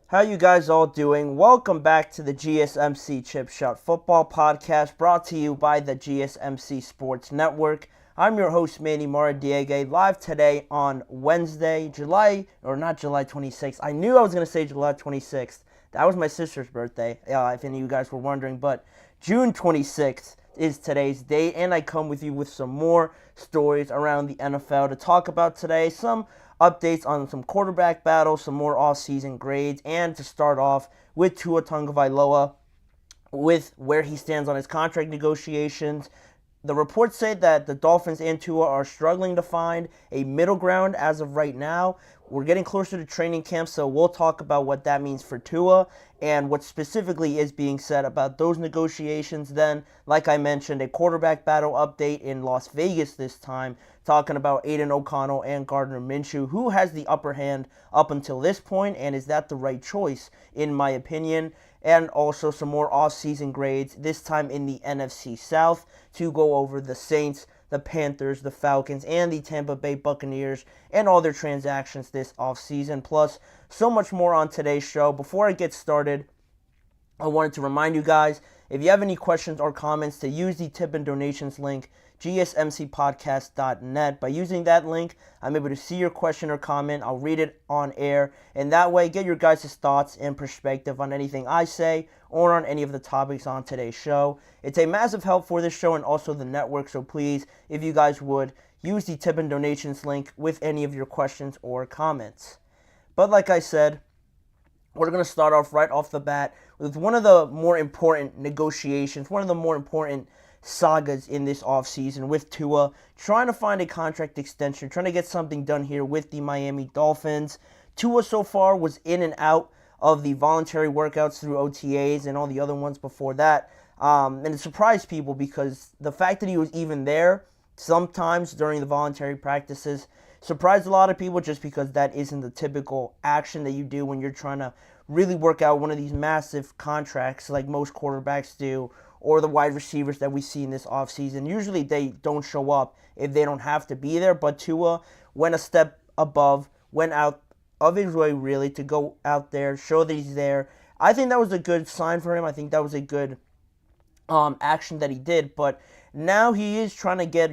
How you guys all doing? Welcome back to the GSMC Chip Shot Football Podcast, brought to you by the GSMC Sports Network. I'm your host, Manny Maradiaga, live today on Wednesday, July 26th. I knew I was going to say July 26th. That was my sister's birthday, if any of you guys were wondering, but June 26th is today's date, and I come with you with some more stories around the NFL to talk about today. Some updates on some quarterback battles, some more off-season grades, and to start off with Tua Tagovailoa, with where he stands on his contract negotiations. The reports say that the Dolphins and Tua are struggling to find a middle ground as of right now. We're getting closer to training camp, so we'll talk about what that means for Tua and what specifically is being said about those negotiations. Then, like I mentioned, a quarterback battle update in Las Vegas this time, talking about Aidan O'Connell and Gardner Minshew. Who has the upper hand up until this point, and is that the right choice, in my opinion? And also some more off-season grades, this time in the NFC South, to go over the Saints, the Panthers, the Falcons, and the Tampa Bay Buccaneers, and all their transactions this offseason. Plus, so much more on today's show. Before I get started, I wanted to remind you guys, if you have any questions or comments, to use the tip and donations link, gsmcpodcast.net. By using that link, I'm able to see your question or comment. I'll read it on air, and that way get your guys' thoughts and perspective on anything I say or on any of the topics on today's show. It's a massive help for this show and also the network, so please, if you guys would, use the tip and donations link with any of your questions or comments. But like I said, we're going to start off right off the bat with one of the more important negotiations, one of the more important sagas in this offseason with Tua, trying to find a contract extension, trying to get something done here with the Miami Dolphins. Tua so far was in and out of the voluntary workouts through OTAs and all the other ones before that. And it surprised people because the fact that he was even there sometimes during the voluntary practices surprised a lot of people, just because that isn't the typical action that you do when you're trying to really work out one of these massive contracts like most quarterbacks do, or the wide receivers that we see in this offseason. Usually they don't show up if they don't have to be there, but Tua went a step above, went out of his way really to go out there, show that he's there. I think that was a good sign for him. I think that was a good action that he did, but now he is trying to get,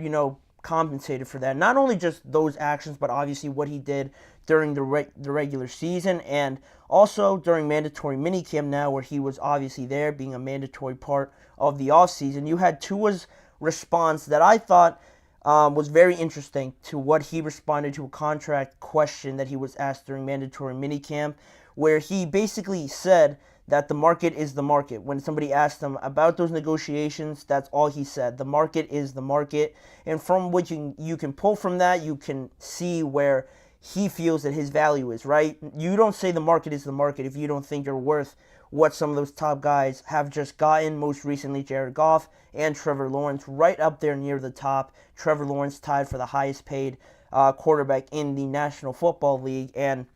compensated for that. Not only just those actions, but obviously what he did during the regular season, and also during mandatory minicamp now, where he was obviously there being a mandatory part of the offseason. You had Tua's response that I thought was very interesting to what he responded to a contract question that he was asked during mandatory minicamp, where he basically said that the market is the market. When somebody asked him about those negotiations, that's all he said. The market is the market. And from what you can pull from that, you can see where he feels that his value is, right? You don't say the market is the market if you don't think you're worth what some of those top guys have just gotten. Most recently, Jared Goff and Trevor Lawrence, right up there near the top. Trevor Lawrence tied for the highest paid quarterback in the National Football League. And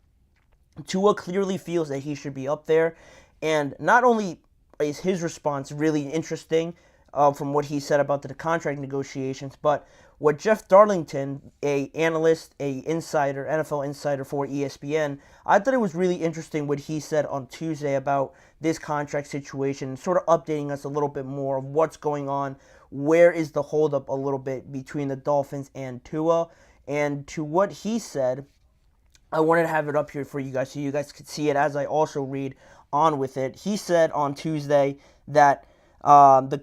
Tua clearly feels that he should be up there. And not only is his response really interesting from what he said about the contract negotiations, but what Jeff Darlington, a analyst, a insider, NFL insider for ESPN, I thought it was really interesting what he said on Tuesday about this contract situation, sort of updating us a little bit more of what's going on, where is the holdup a little bit between the Dolphins and Tua. And to what he said, I wanted to have it up here for you guys so you guys could see it as I also read on with it. He said on Tuesday that the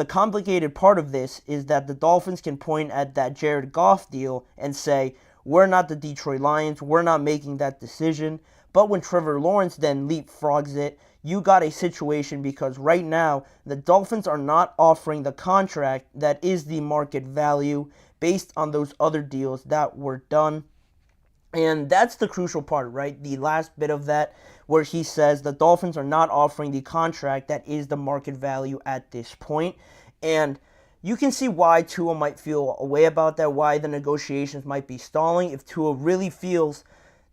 complicated part of this is that the Dolphins can point at that Jared Goff deal and say, we're not the Detroit Lions, we're not making that decision. But when Trevor Lawrence then leapfrogs it, you got a situation because right now the Dolphins are not offering the contract that is the market value based on those other deals that were done. And that's the crucial part, right? The last bit of that, where he says the Dolphins are not offering the contract that is the market value at this point. And you can see why Tua might feel a way about that, why the negotiations might be stalling if Tua really feels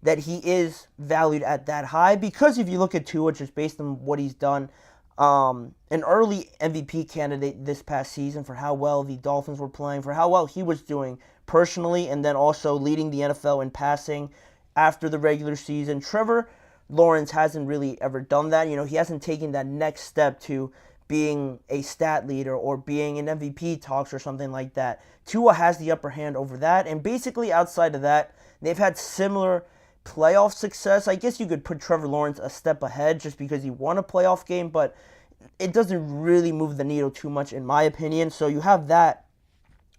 that he is valued at that high. Because if you look at Tua, just based on what he's done, an early MVP candidate this past season for how well the Dolphins were playing, for how well he was doing personally, and then also leading the NFL in passing after the regular season. Trevor Lawrence hasn't really ever done that. He hasn't taken that next step to being a stat leader or being in MVP talks or something like that. Tua has the upper hand over that, and basically outside of that, they've had similar playoff success. I guess you could put Trevor Lawrence a step ahead just because he won a playoff game, but it doesn't really move the needle too much in my opinion. So you have that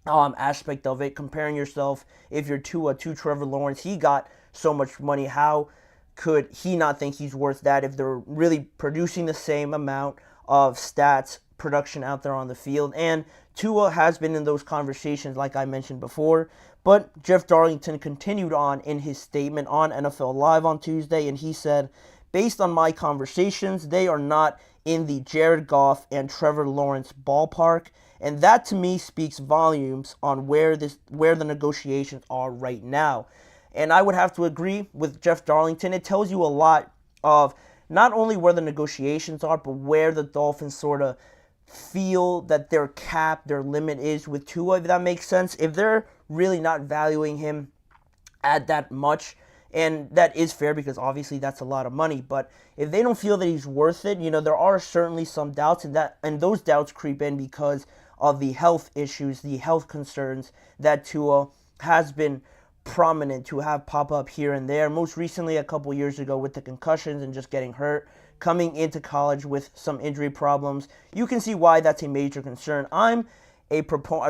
aspect of it, comparing yourself, if you're Tua, to Trevor Lawrence. He got so much money. How could he not think he's worth that if they're really producing the same amount of stats, production out there on the field? And Tua has been in those conversations, like I mentioned before. But Jeff Darlington continued on in his statement on NFL Live on Tuesday, and he said, based on my conversations, they are not in the Jared Goff and Trevor Lawrence ballpark. And that to me speaks volumes on where the negotiations are right now. And I would have to agree with Jeff Darlington. It tells you a lot of not only where the negotiations are, but where the Dolphins sort of feel that their cap, their limit is with Tua, if that makes sense. If they're really not valuing him at that much, and that is fair because obviously that's a lot of money, but if they don't feel that he's worth it, there are certainly some doubts, and those doubts creep in because of the health issues, the health concerns that Tua has been prominent to have pop up here and there. Most recently, a couple years ago with the concussions and just getting hurt, coming into college with some injury problems. You can see why that's a major concern. I'm a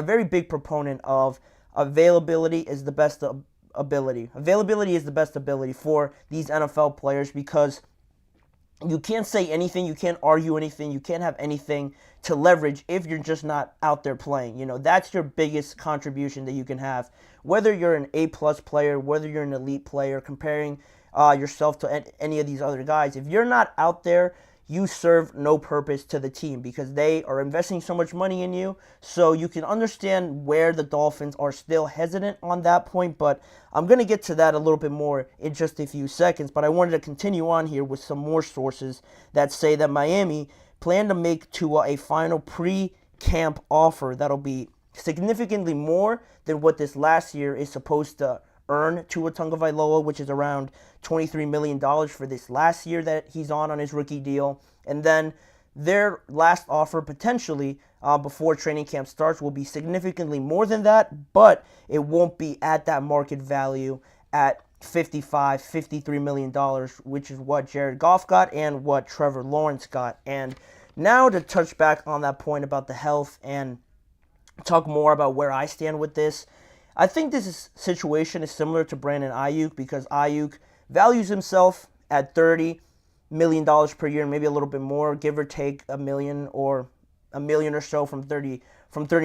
very big proponent of availability is the best ability. Availability is the best ability for these NFL players because you can't say anything, you can't argue anything, you can't have anything to leverage if you're just not out there playing. That's your biggest contribution that you can have. Whether you're an A-plus player, whether you're an elite player, comparing yourself to any of these other guys, if you're not out there, you serve no purpose to the team because they are investing so much money in you. So you can understand where the Dolphins are still hesitant on that point, but I'm going to get to that a little bit more in just a few seconds. But I wanted to continue on here with some more sources that say that Miami plan to make Tua a final pre-camp offer that'll be significantly more than what this last year is supposed to earn Tua Tagovailoa, which is around $23 million for this last year that he's on his rookie deal. And then their last offer potentially before training camp starts will be significantly more than that, but it won't be at that market value at $53 million, which is what Jared Goff got and what Trevor Lawrence got. And now to touch back on that point about the health and talk more about where I stand with this, I think this situation is similar to Brandon Ayuk because Ayuk values himself at $30 million per year, maybe a little bit more, give or take $1 million or so from 30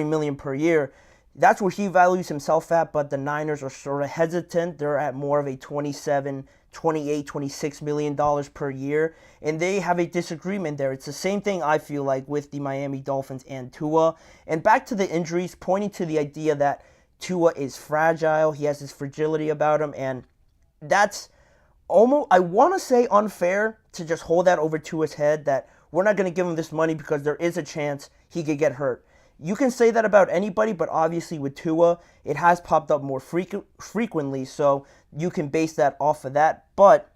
million per year. That's where he values himself at, but the Niners are sort of hesitant. They're at more of a $27, $28, $26 million per year, and they have a disagreement there. It's the same thing I feel like with the Miami Dolphins and Tua. And back to the injuries, pointing to the idea that Tua is fragile. He has this fragility about him, and that's almost, I want to say, unfair to just hold that over Tua's head, that we're not going to give him this money because there is a chance he could get hurt. You can say that about anybody, but obviously with Tua, it has popped up more frequently, so you can base that off of that. But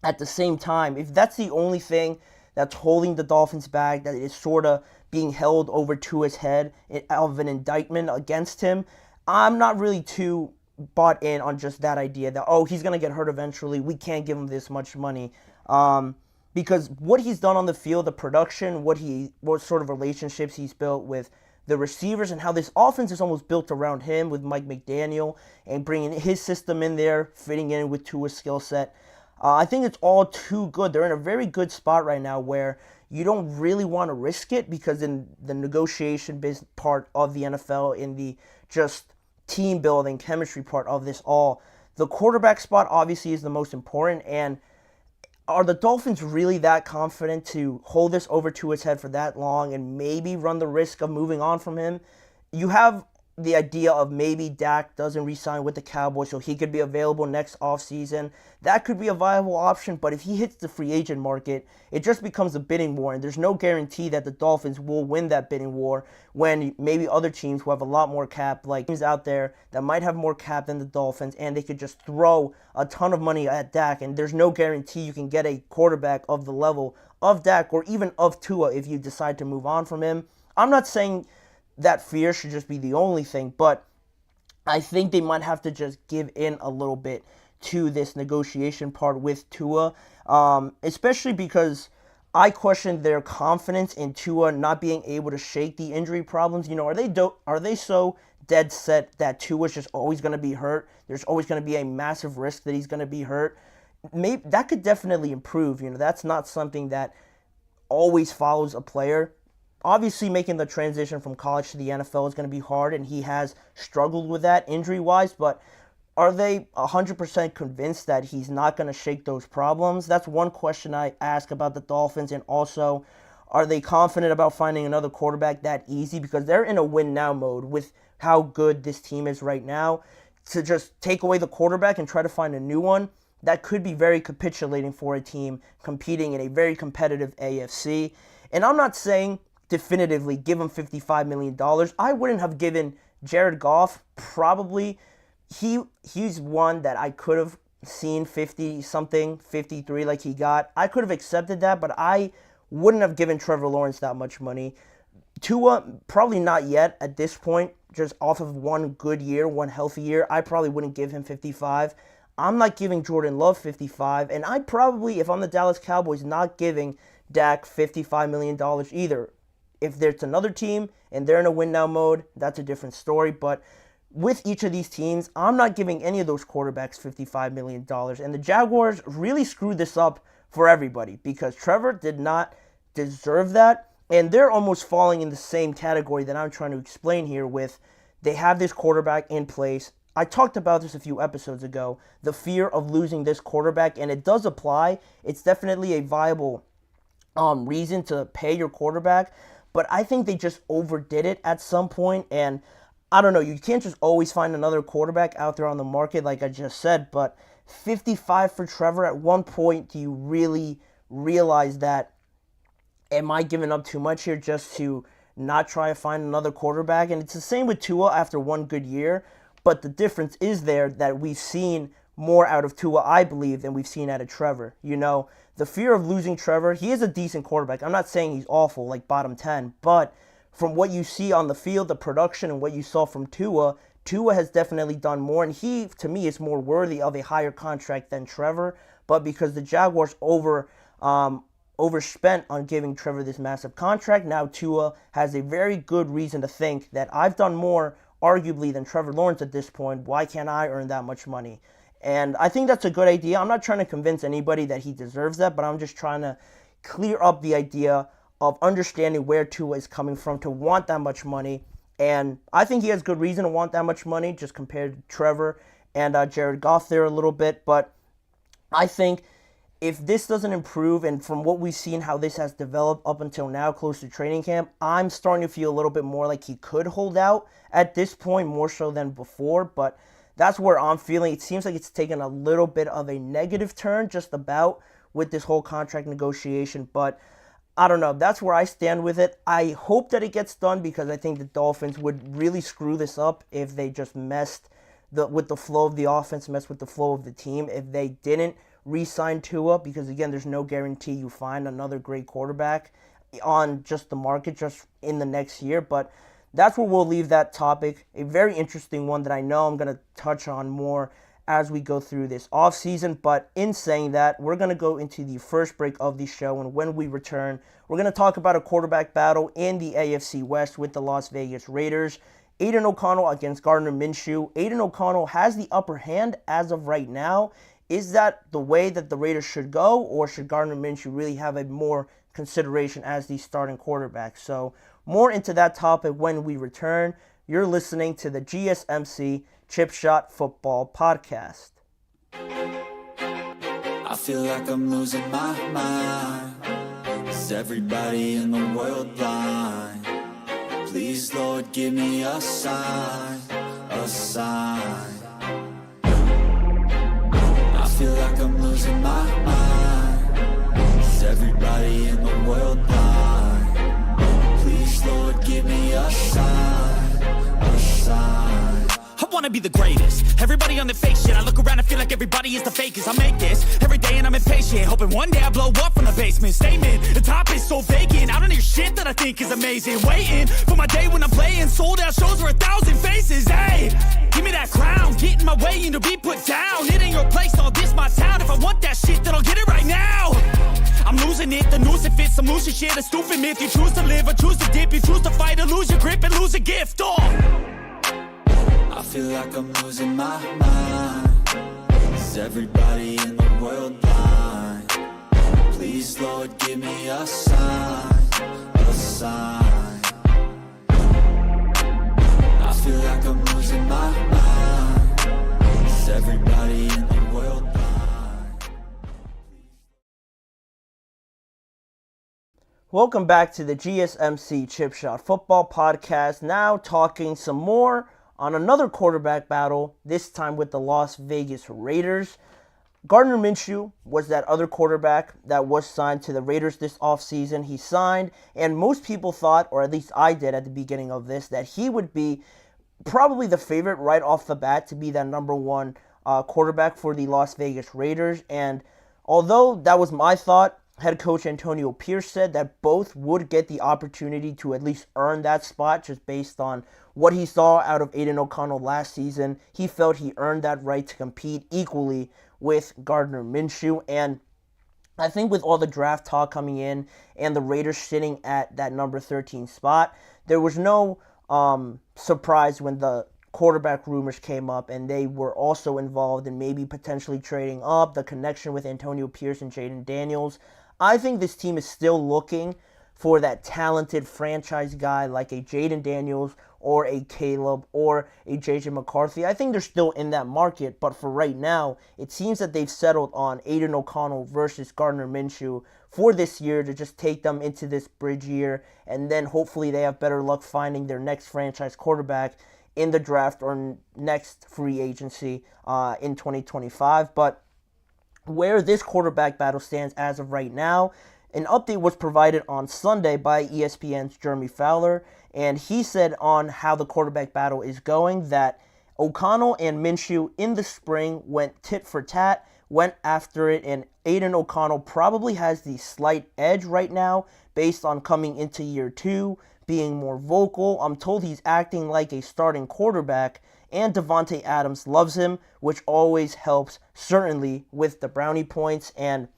at the same time, if that's the only thing that's holding the Dolphins back, that is sort of being held over Tua's head of an indictment against him, I'm not really too bought in on just that idea that, oh, he's going to get hurt eventually, we can't give him this much money. Because what he's done on the field, the production, what sort of relationships he's built with the receivers, and how this offense is almost built around him with Mike McDaniel and bringing his system in there, fitting in with Tua's skill set. I think it's all too good. They're in a very good spot right now where you don't really want to risk it because in the negotiation part of the NFL, in the just team building, chemistry part of this all, the quarterback spot obviously is the most important. And are the Dolphins really that confident to hold this over to his head for that long and maybe run the risk of moving on from him? You have the idea of maybe Dak doesn't re-sign with the Cowboys so he could be available next offseason. That could be a viable option, but if he hits the free agent market, it just becomes a bidding war, and there's no guarantee that the Dolphins will win that bidding war when maybe other teams who have a lot more cap, like teams out there that might have more cap than the Dolphins, and they could just throw a ton of money at Dak, and there's no guarantee you can get a quarterback of the level of Dak or even of Tua if you decide to move on from him. I'm not saying that fear should just be the only thing, but I think they might have to just give in a little bit to this negotiation part with Tua, especially because I question their confidence in Tua not being able to shake the injury problems. Are they so dead set that Tua's just always going to be hurt? There's always going to be a massive risk that he's going to be hurt. Maybe that could definitely improve. That's not something that always follows a player. Obviously, making the transition from college to the NFL is going to be hard, and he has struggled with that injury-wise, but are they 100% convinced that he's not going to shake those problems? That's one question I ask about the Dolphins, and also, are they confident about finding another quarterback that easy? Because they're in a win-now mode with how good this team is right now. To just take away the quarterback and try to find a new one, that could be very capitulating for a team competing in a very competitive AFC. And I'm not saying definitively give him $55 million. I wouldn't have given Jared Goff, probably. He's one that I could have seen 50-something, 53 like he got. I could have accepted that, but I wouldn't have given Trevor Lawrence that much money. Tua, probably not yet at this point, just off of one good year, one healthy year. I probably wouldn't give him 55. I'm not giving Jordan Love 55, and I'd probably, if I'm the Dallas Cowboys, not giving Dak $55 million either. If there's another team and they're in a win-now mode, that's a different story. But with each of these teams, I'm not giving any of those quarterbacks $55 million. And the Jaguars really screwed this up for everybody because Trevor did not deserve that. And they're almost falling in the same category that I'm trying to explain here with they have this quarterback in place. I talked about this a few episodes ago, the fear of losing this quarterback, and it does apply. It's definitely a viable reason to pay your quarterback. But I think they just overdid it at some point, and I don't know, you can't just always find another quarterback out there on the market like I just said, but 55 for Trevor, at one point do you really realize that, am I giving up too much here just to not try to find another quarterback? And it's the same with Tua after one good year, but the difference is there that we've seen more out of Tua, I believe, than we've seen out of Trevor. The fear of losing Trevor, he is a decent quarterback. I'm not saying he's awful, like bottom 10, but from what you see on the field, the production, and what you saw from Tua has definitely done more, and he, to me, is more worthy of a higher contract than Trevor. But because the Jaguars overspent on giving Trevor this massive contract, now Tua has a very good reason to think that I've done more, arguably, than Trevor Lawrence at this point. Why can't I earn that much money? And I think that's a good idea. I'm not trying to convince anybody that he deserves that, but I'm just trying to clear up the idea of understanding where Tua is coming from to want that much money. And I think he has good reason to want that much money, just compared to Trevor and Jared Goff there a little bit. But I think if this doesn't improve, and from what we've seen how this has developed up until now, close to training camp, I'm starting to feel a little bit more like he could hold out at this point, more so than before. But that's where I'm feeling. It seems like it's taken a little bit of a negative turn just about with this whole contract negotiation. But I don't know. That's where I stand with it. I hope that it gets done because I think the Dolphins would really screw this up if they just messed with the flow of the offense, messed with the flow of the team. If they didn't re-sign Tua, because again, there's no guarantee you find another great quarterback on just the market just in the next year. But that's where we'll leave that topic. A very interesting one that I know I'm going to touch on more as we go through this offseason. But in saying that, we're going to go into the first break of the show. And when we return, we're going to talk about a quarterback battle in the AFC West with the Las Vegas Raiders. Aidan O'Connell against Gardner Minshew. Aidan O'Connell has the upper hand as of right now. Is that the way that the Raiders should go, or should Gardner Minshew really have a more consideration as the starting quarterback? So more into that topic when we return. You're listening to the GSMC Chip Shot Football Podcast. I feel like I'm losing my mind. Is everybody in the world blind? Please, Lord, give me a sign, a sign. I feel like I'm losing my mind. Is everybody in the world blind? Please, Lord, give me a sign, a sign. I wanna be the greatest. Everybody on the fake shit. I look around and feel like everybody is the fakest. I make this every day and I'm impatient, hoping one day I blow up from the basement. Statement, the top is so vacant. I don't hear shit that I think is amazing. Waiting for my day when I'm playing sold out shows for 1,000 faces. Hey, give me that crown, get in my way and to be put down. It ain't your place, no, this my town. If I want that shit, then I'll get it right now. I'm losing it, the noose it fits. Some losing shit, a stupid myth. You choose to live or choose to dip. You choose to fight or lose your grip and lose a gift. I feel like I'm losing my mind. Is everybody in the world blind? Please, Lord, give me a sign, a sign. I feel like I'm losing my mind. Is everybody in the world blind? Welcome back to the GSMC Chip Shot Football Podcast. Now talking some more on another quarterback battle, this time with the Las Vegas Raiders. Gardner Minshew was that other quarterback that was signed to the Raiders this offseason. He signed, and most people thought, or at least I did at the beginning of this, that he would be probably the favorite right off the bat to be that number one quarterback for the Las Vegas Raiders. And although that was my thought, head coach Antonio Pierce said that both would get the opportunity to at least earn that spot just based on what he saw out of AidanO'Connell last season. He felt he earned that right to compete equally with Gardner Minshew. And I think with all the draft talk coming in and the Raiders sitting at that number 13 spot, there was no surprise when the quarterback rumors came up and they were also involved in maybe potentially trading up, the connection with Antonio Pierce and Jaden Daniels. I think this team is still looking for that talented franchise guy like a Jaden Daniels or a Caleb or a JJ McCarthy. I think they're still in that market, but for right now, it seems that they've settled on AidanO'Connell versus Gardner Minshew for this year to just take them into this bridge year, and then hopefully they have better luck finding their next franchise quarterback in the draft or next free agency in 2025. But where this quarterback battle stands as of right now, an update was provided on Sunday by ESPN's Jeremy Fowler, and he said on how the quarterback battle is going that O'Connell and Minshew in the spring went tit for tat, went after it, and AidanO'Connell probably has the slight edge right now based on coming into year two, being more vocal. I'm told he's acting like a starting quarterback, and Davante Adams loves him, which always helps, certainly, with the brownie points. And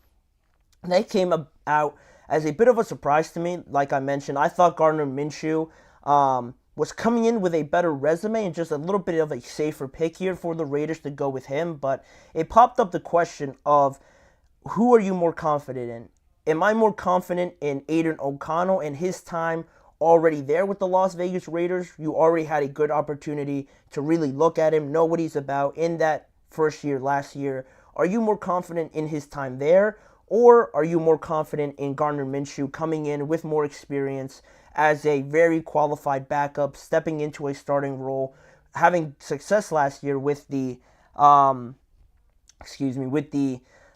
that came out as a bit of a surprise to me. Like I mentioned, I thought Gardner Minshew was coming in with a better resume and just a little bit of a safer pick here for the Raiders to go with him. But it popped up the question of, who are you more confident in? Am I more confident in AidanO'Connell and his time already there with the Las Vegas Raiders? You already had a good opportunity to really look at him, know what he's about in that first year last year. Are you more confident in his time there, or are you more confident in Gardner Minshew coming in with more experience as a very qualified backup, stepping into a starting role, having success last year with the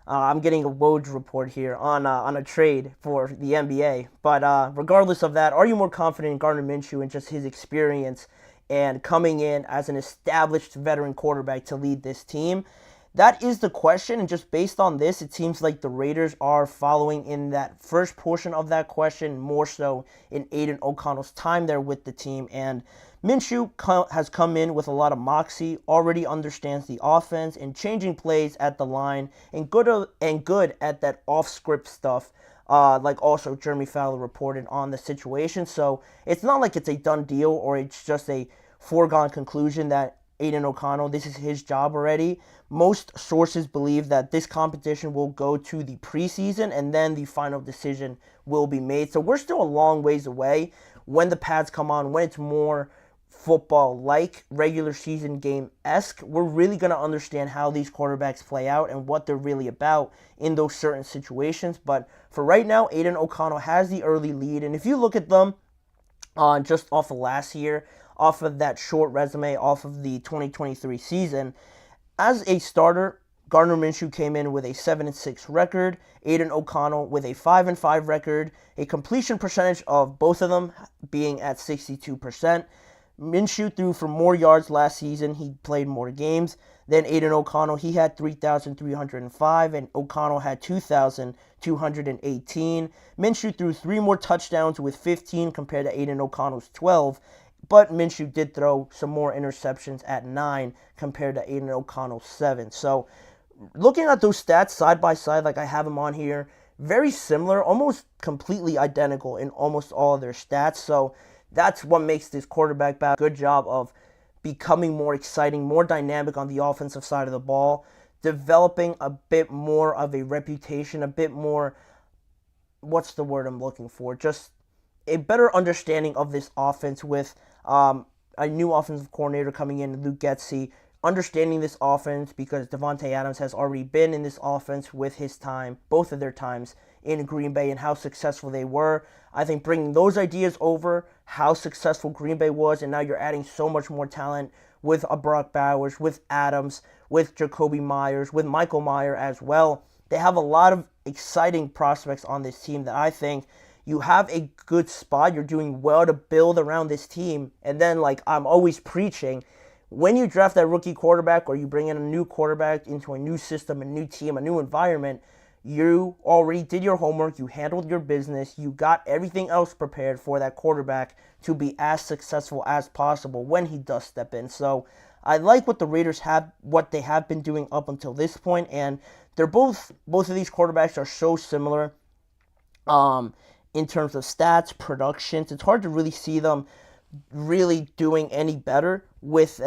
I'm getting a Woj report here on a trade for the NBA. But regardless of that, are you more confident in Gardner Minshew and just his experience and coming in as an established veteran quarterback to lead this team? That is the question, and just based on this, it seems like the Raiders are following in that first portion of that question, more so in AidanO'Connell's time there with the team. And Minshew has come in with a lot of moxie, already understands the offense and changing plays at the line, and good at that off-script stuff, like also Jeremy Fowler reported on the situation. So it's not like it's a done deal or it's just a foregone conclusion that AidanO'Connell, this is his job already. Most sources believe that this competition will go to the preseason and then the final decision will be made. So we're still a long ways away when the pads come on, when it's more football-like, regular season game-esque. We're really going to understand how these quarterbacks play out and what they're really about in those certain situations. But for right now, AidanO'Connell has the early lead. And if you look at them just off of last year, off of that short resume, off of the 2023 season. As a starter, Gardner Minshew came in with a 7-6 record, AidanO'Connell with a 5-5 record, a completion percentage of both of them being at 62%. Minshew threw for more yards last season. He played more games than AidanO'Connell. He had 3,305, and O'Connell had 2,218. Minshew threw 3 more touchdowns with 15 compared to AidanO'Connell's 12, but Minshew did throw some more interceptions at 9 compared to AidanO'Connell's 7. So looking at those stats side by side, like I have them on here, very similar, almost completely identical in almost all of their stats. So that's what makes this quarterback battle a good job of becoming more exciting, more dynamic on the offensive side of the ball, developing a bit more of a reputation, a bit more, what's the word I'm looking for? Just a better understanding of this offense with a new offensive coordinator coming in, Luke Getsy, understanding this offense because Davante Adams has already been in this offense with his time, both of their times in Green Bay, and how successful they were. I think bringing those ideas over, how successful Green Bay was, and now you're adding so much more talent with a Brock Bowers, with Adams, with Jacoby Myers, with Michael Mayer as well. They have a lot of exciting prospects on this team that I think you have a good spot. You're doing well to build around this team. And then, like I'm always preaching, when you draft that rookie quarterback or you bring in a new quarterback into a new system, a new team, a new environment, you already did your homework, you handled your business, you got everything else prepared for that quarterback to be as successful as possible when he does step in. So I like what the Raiders have, what they have been doing up until this point, and they're both of these quarterbacks are so similar in terms of stats, productions. It's hard to really see them really doing any better with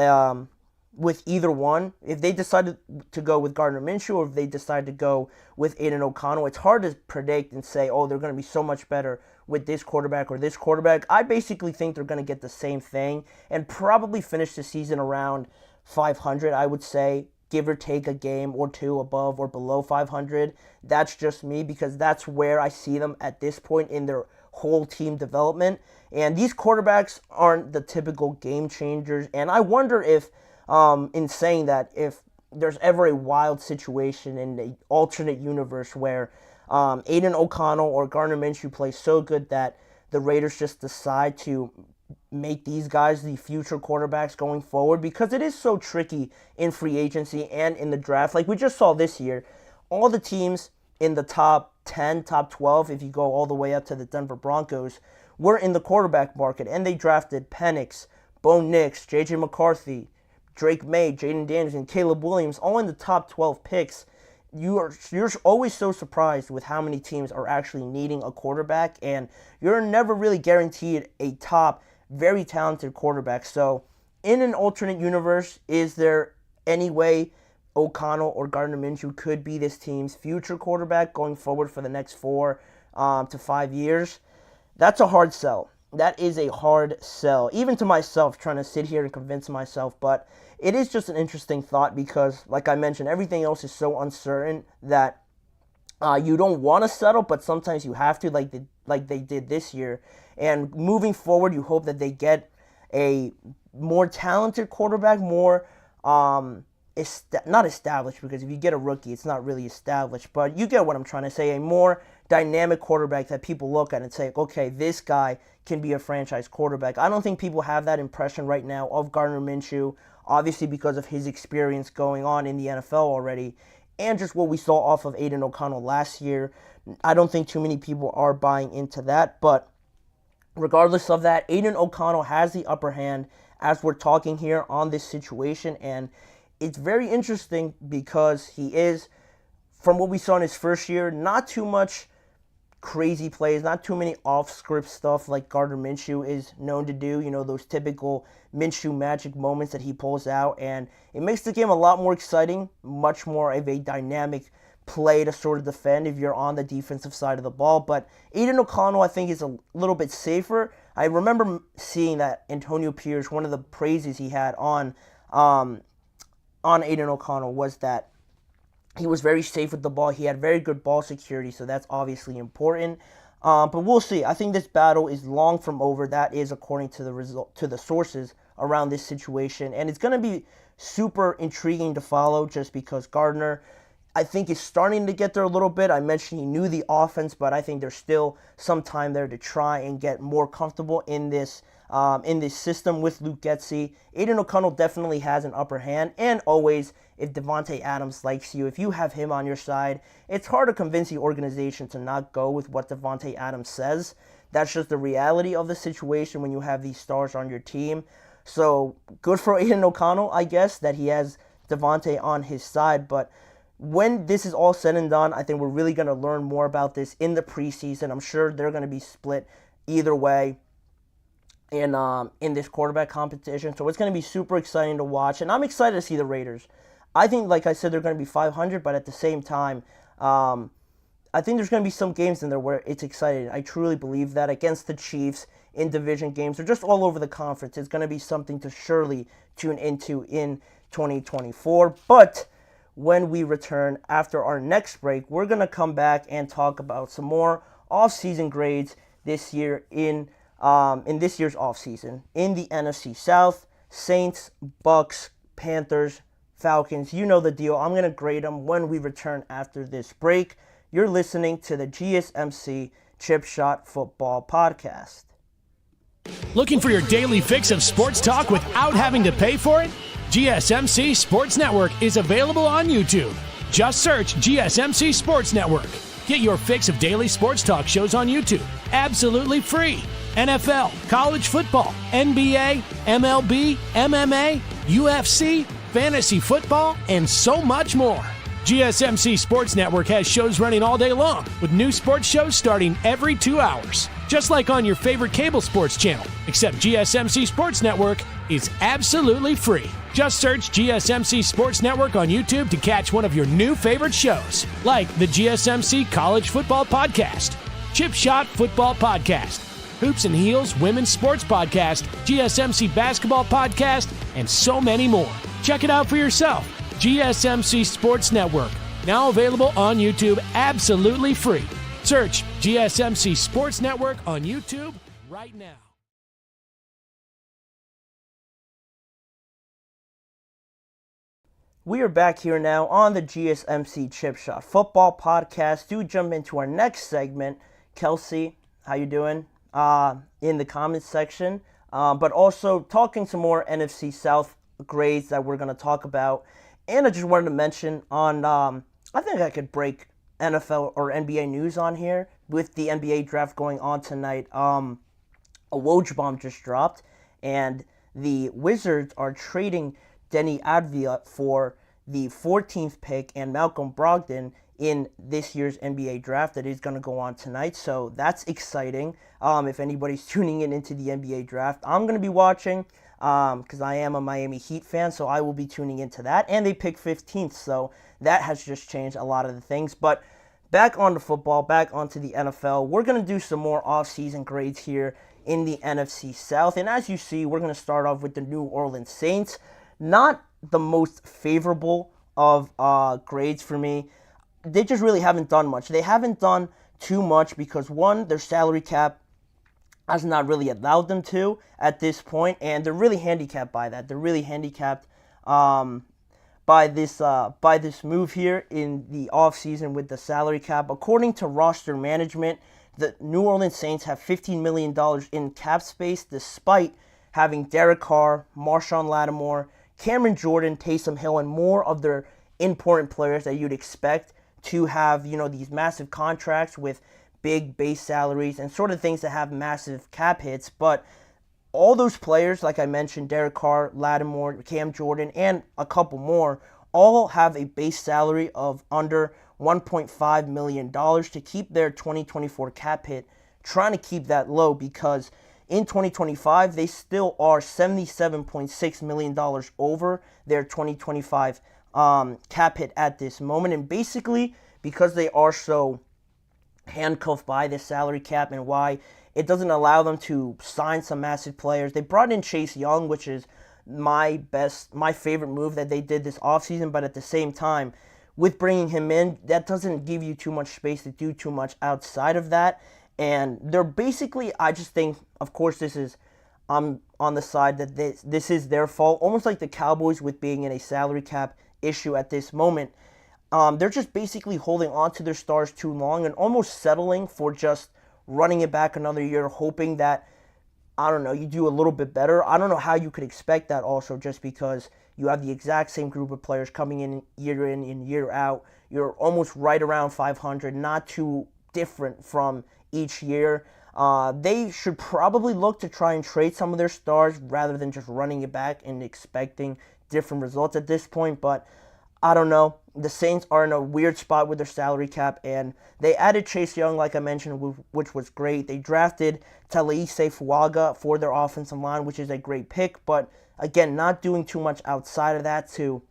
either one. If they decided to go with Gardner Minshew or if they decide to go with AidanO'Connell, it's hard to predict and say, oh, they're going to be so much better with this quarterback or this quarterback. I basically think they're going to get the same thing and probably finish the season around 500, I would say, give or take a game or two above or below 500. That's just me because that's where I see them at this point in their whole team development. And these quarterbacks aren't the typical game changers. And I wonder if, in saying that, if there's ever a wild situation in the alternate universe where AidanO'Connell or Gardner Minshew play so good that the Raiders just decide to make these guys the future quarterbacks going forward, because it is so tricky in free agency and in the draft. Like we just saw this year, all the teams in the top 10, top 12, if you go all the way up to the Denver Broncos, were in the quarterback market, and they drafted Penix, Bo Nix, J.J. McCarthy, Drake May, Jaden Daniels, and Caleb Williams, all in the top 12 picks. You're always so surprised with how many teams are actually needing a quarterback, and you're never really guaranteed a top, very talented quarterback. So in an alternate universe, is there any way O'Connell or Gardner Minshew could be this team's future quarterback going forward for the next 4 to 5 years? That's a hard sell. That is a hard sell, even to myself, trying to sit here and convince myself. But it is just an interesting thought because, like I mentioned, everything else is so uncertain that you don't want to settle, but sometimes you have to, like they did this year. And moving forward, you hope that they get a more talented quarterback, more not established, because if you get a rookie, it's not really established, but you get what I'm trying to say, a more dynamic quarterback that people look at and say, okay, this guy can be a franchise quarterback. I don't think people have that impression right now of Gardner Minshew, obviously because of his experience going on in the NFL already, and just what we saw off of AidanO'Connell last year. I don't think too many people are buying into that, but regardless of that, AidanO'Connell has the upper hand as we're talking here on this situation, and it's very interesting because he is, from what we saw in his first year, not too much crazy plays, not too many off-script stuff like Gardner Minshew is known to do, those typical Minshew magic moments that he pulls out, and it makes the game a lot more exciting, much more of a dynamic play to sort of defend if you're on the defensive side of the ball. But AidanO'Connell, I think, is a little bit safer. I remember seeing that Antonio Pierce, one of the praises he had on AidanO'Connell was that he was very safe with the ball. He had very good ball security, so that's obviously important. But we'll see. I think this battle is long from over. That is according to the sources around this situation, and it's going to be super intriguing to follow just because Gardner, I think, is starting to get there a little bit. I mentioned he knew the offense, but I think there's still some time there to try and get more comfortable in this system with Luke Getsy. AidanO'Connell definitely has an upper hand, and always, if Davante Adams likes you, if you have him on your side, it's hard to convince the organization to not go with what Davante Adams says. That's just the reality of the situation when you have these stars on your team. So good for AidanO'Connell, I guess, that he has Davante on his side. But when this is all said and done, I think we're really going to learn more about this in the preseason. I'm sure they're going to be split either way in this quarterback competition. So it's going to be super exciting to watch. And I'm excited to see the Raiders. I think, like I said, they're going to be 500, but at the same time, I think there's going to be some games in there where it's exciting. I truly believe that against the Chiefs in division games or just all over the conference. It's going to be something to surely tune into in 2024. But when we return after our next break, we're going to come back and talk about some more off-season grades this year in this year's off-season. In the NFC South, Saints, Bucks, Panthers, Falcons, you know the deal. I'm going to grade them when we return after this break. You're listening to the GSMC Chip Shot Football Podcast. Looking for your daily fix of sports talk without having to pay for it? GSMC Sports Network is available on YouTube. Just search GSMC Sports Network. Get your fix of daily sports talk shows on YouTube, absolutely free. NFL, college football, NBA, MLB, MMA, UFC, fantasy football, and so much more. GSMC Sports Network has shows running all day long, with new sports shows starting every 2 hours. Just like on your favorite cable sports channel, except GSMC Sports Network is absolutely free. Just search GSMC Sports Network on YouTube to catch one of your new favorite shows, like the GSMC College Football Podcast, Chip Shot Football Podcast, Hoops and Heels Women's Sports Podcast, GSMC Basketball Podcast, and so many more. Check it out for yourself. GSMC Sports Network, now available on YouTube absolutely free. Search GSMC Sports Network on YouTube right now. We are back here now on the GSMC Chip Shot Football Podcast. Do jump into our next segment. Kelsey, how you doing? In the comments section. But also talking some more NFC South grades that we're going to talk about. And I just wanted to mention on, I think I could break NFL or NBA news on here with the NBA draft going on tonight. A Woj bomb just dropped, and the Wizards are trading Denny Avdija for the 14th pick and Malcolm Brogdon in this year's NBA draft that is going to go on tonight. So that's exciting. If anybody's tuning into the NBA draft, I'm going to be watching because I am a Miami Heat fan, so I will be tuning into that. And they picked 15th, so that has just changed a lot of the things. But back on to football, back onto the NFL. We're going to do some more off-season grades here in the NFC South. And as you see, we're going to start off with the New Orleans Saints. Not the most favorable of grades for me. They just really haven't done much. They haven't done too much because, one, their salary cap has not really allowed them to at this point, and they're really handicapped by that. They're really handicapped by this move here in the offseason with the salary cap. According to roster management, the New Orleans Saints have $15 million in cap space despite having Derek Carr, Marshawn Lattimore, Cameron Jordan, Taysom Hill, and more of their important players that you'd expect to have, these massive contracts with big base salaries and sort of things that have massive cap hits. But all those players, like I mentioned, Derek Carr, Lattimore, Cam Jordan, and a couple more, all have a base salary of under $1.5 million to keep their 2024 cap hit, trying to keep that low because in 2025, they still are $77.6 million over their 2025 cap hit at this moment. And basically, because they are so handcuffed by this salary cap and why it doesn't allow them to sign some massive players, they brought in Chase Young, which is my favorite move that they did this offseason. But at the same time, with bringing him in, that doesn't give you too much space to do too much outside of that. And they're basically, I just think, of course, I'm on the side that this is their fault, almost like the Cowboys with being in a salary cap issue at this moment. They're just basically holding on to their stars too long and almost settling for just running it back another year, hoping that, I don't know, you do a little bit better. I don't know how you could expect that also, just because you have the exact same group of players coming in and year out. You're almost right around 500, not too different from each year. They should probably look to try and trade some of their stars rather than just running it back and expecting different results at this point. But I don't know. The Saints are in a weird spot with their salary cap, and they added Chase Young, like I mentioned, which was great. They drafted Talise Fuaga for their offensive line, which is a great pick, but again, not doing too much outside of that to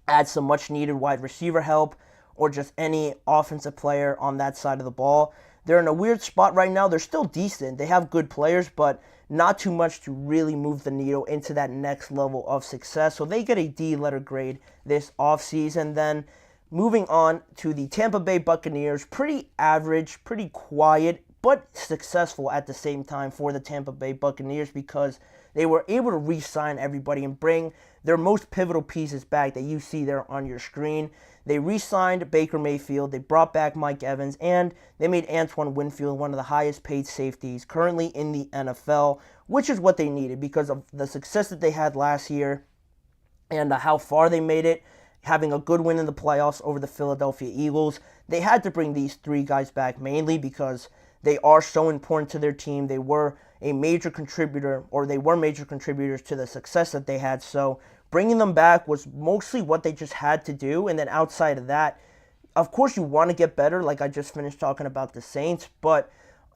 add some much-needed wide receiver help or just any offensive player on that side of the ball. They're in a weird spot right now. They're still decent. They have good players, but not too much to really move the needle into that next level of success. So they get a D letter grade this offseason. Then moving on to the Tampa Bay Buccaneers, pretty average, pretty quiet, but successful at the same time for the Tampa Bay Buccaneers because they were able to re-sign everybody and bring their most pivotal pieces back that you see there on your screen. They re-signed Baker Mayfield, they brought back Mike Evans, and they made Antoine Winfield one of the highest paid safeties currently in the NFL, which is what they needed because of the success that they had last year and how far they made it, having a good win in the playoffs over the Philadelphia Eagles. They had to bring these three guys back mainly because they are so important to their team. They were a major contributor, or they were major contributors to the success that they had. So bringing them back was mostly what they just had to do. And then outside of that, of course you want to get better, like I just finished talking about the Saints. But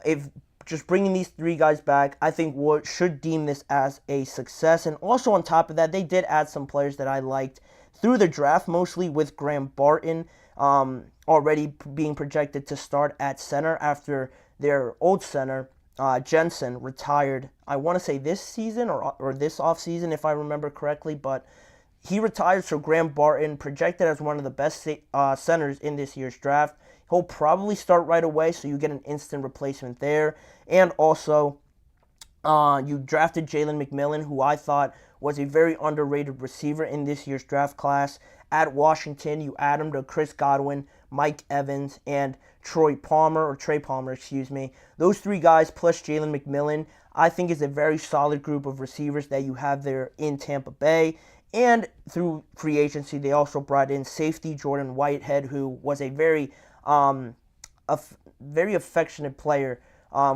if just bringing these three guys back, I think we should deem this as a success. And also on top of that, they did add some players that I liked through the draft, mostly with Graham Barton already being projected to start at center after their old center, Jensen, retired, I want to say this season or this offseason, if I remember correctly, but he retired, so Graham Barton, projected as one of the best centers in this year's draft. He'll probably start right away, so you get an instant replacement there. And also, you drafted Jalen McMillan, who I thought was a very underrated receiver in this year's draft class. At Washington, you add him to Chris Godwin, Mike Evans, and Trey Palmer. Those three guys plus Jalen McMillan, I think is a very solid group of receivers that you have there in Tampa Bay. And through free agency, they also brought in safety Jordan Whitehead, who was a very affectionate player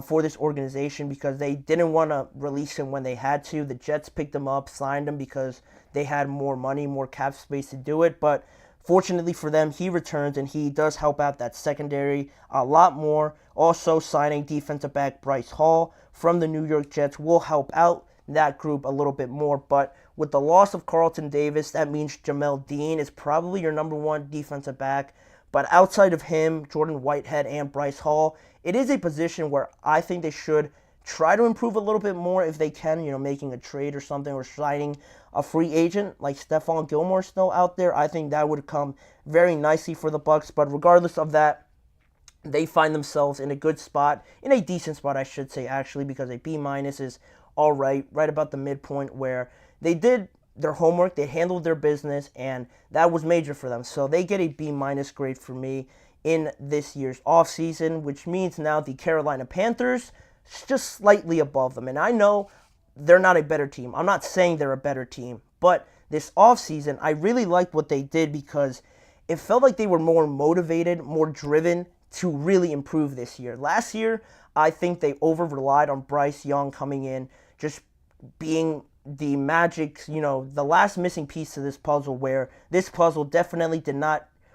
for this organization because they didn't want to release him when they had to. The Jets picked him up, signed him because they had more money, more cap space to do it. But fortunately for them, he returns and he does help out that secondary a lot more. Also, signing defensive back Bryce Hall from the New York Jets will help out that group a little bit more. But with the loss of Carlton Davis, that means Jamel Dean is probably your number one defensive back. But outside of him, Jordan Whitehead and Bryce Hall, it is a position where I think they should try to improve a little bit more if they can, making a trade or something or signing a free agent like Stephon Gilmore still out there. I think that would come very nicely for the Bucs. But regardless of that, they find themselves in a good spot, in a decent spot, I should say, actually, because a B- is all right about the midpoint where they did their homework, they handled their business, and that was major for them. So they get a B- grade for me in this year's offseason, which means now the Carolina Panthers just slightly above them. And I know they're not a better team. I'm not saying they're a better team, but this offseason, I really liked what they did because it felt like they were more motivated, more driven to really improve this year. Last year, I think they over-relied on Bryce Young coming in, just being the magic, the last missing piece to this puzzle, where this puzzle definitely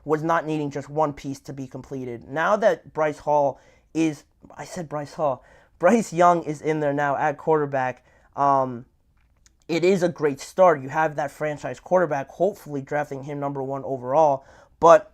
was not needing just one piece to be completed. Now that Bryce Young is in there now at quarterback, it is a great start. You have that franchise quarterback, hopefully drafting him number one overall. But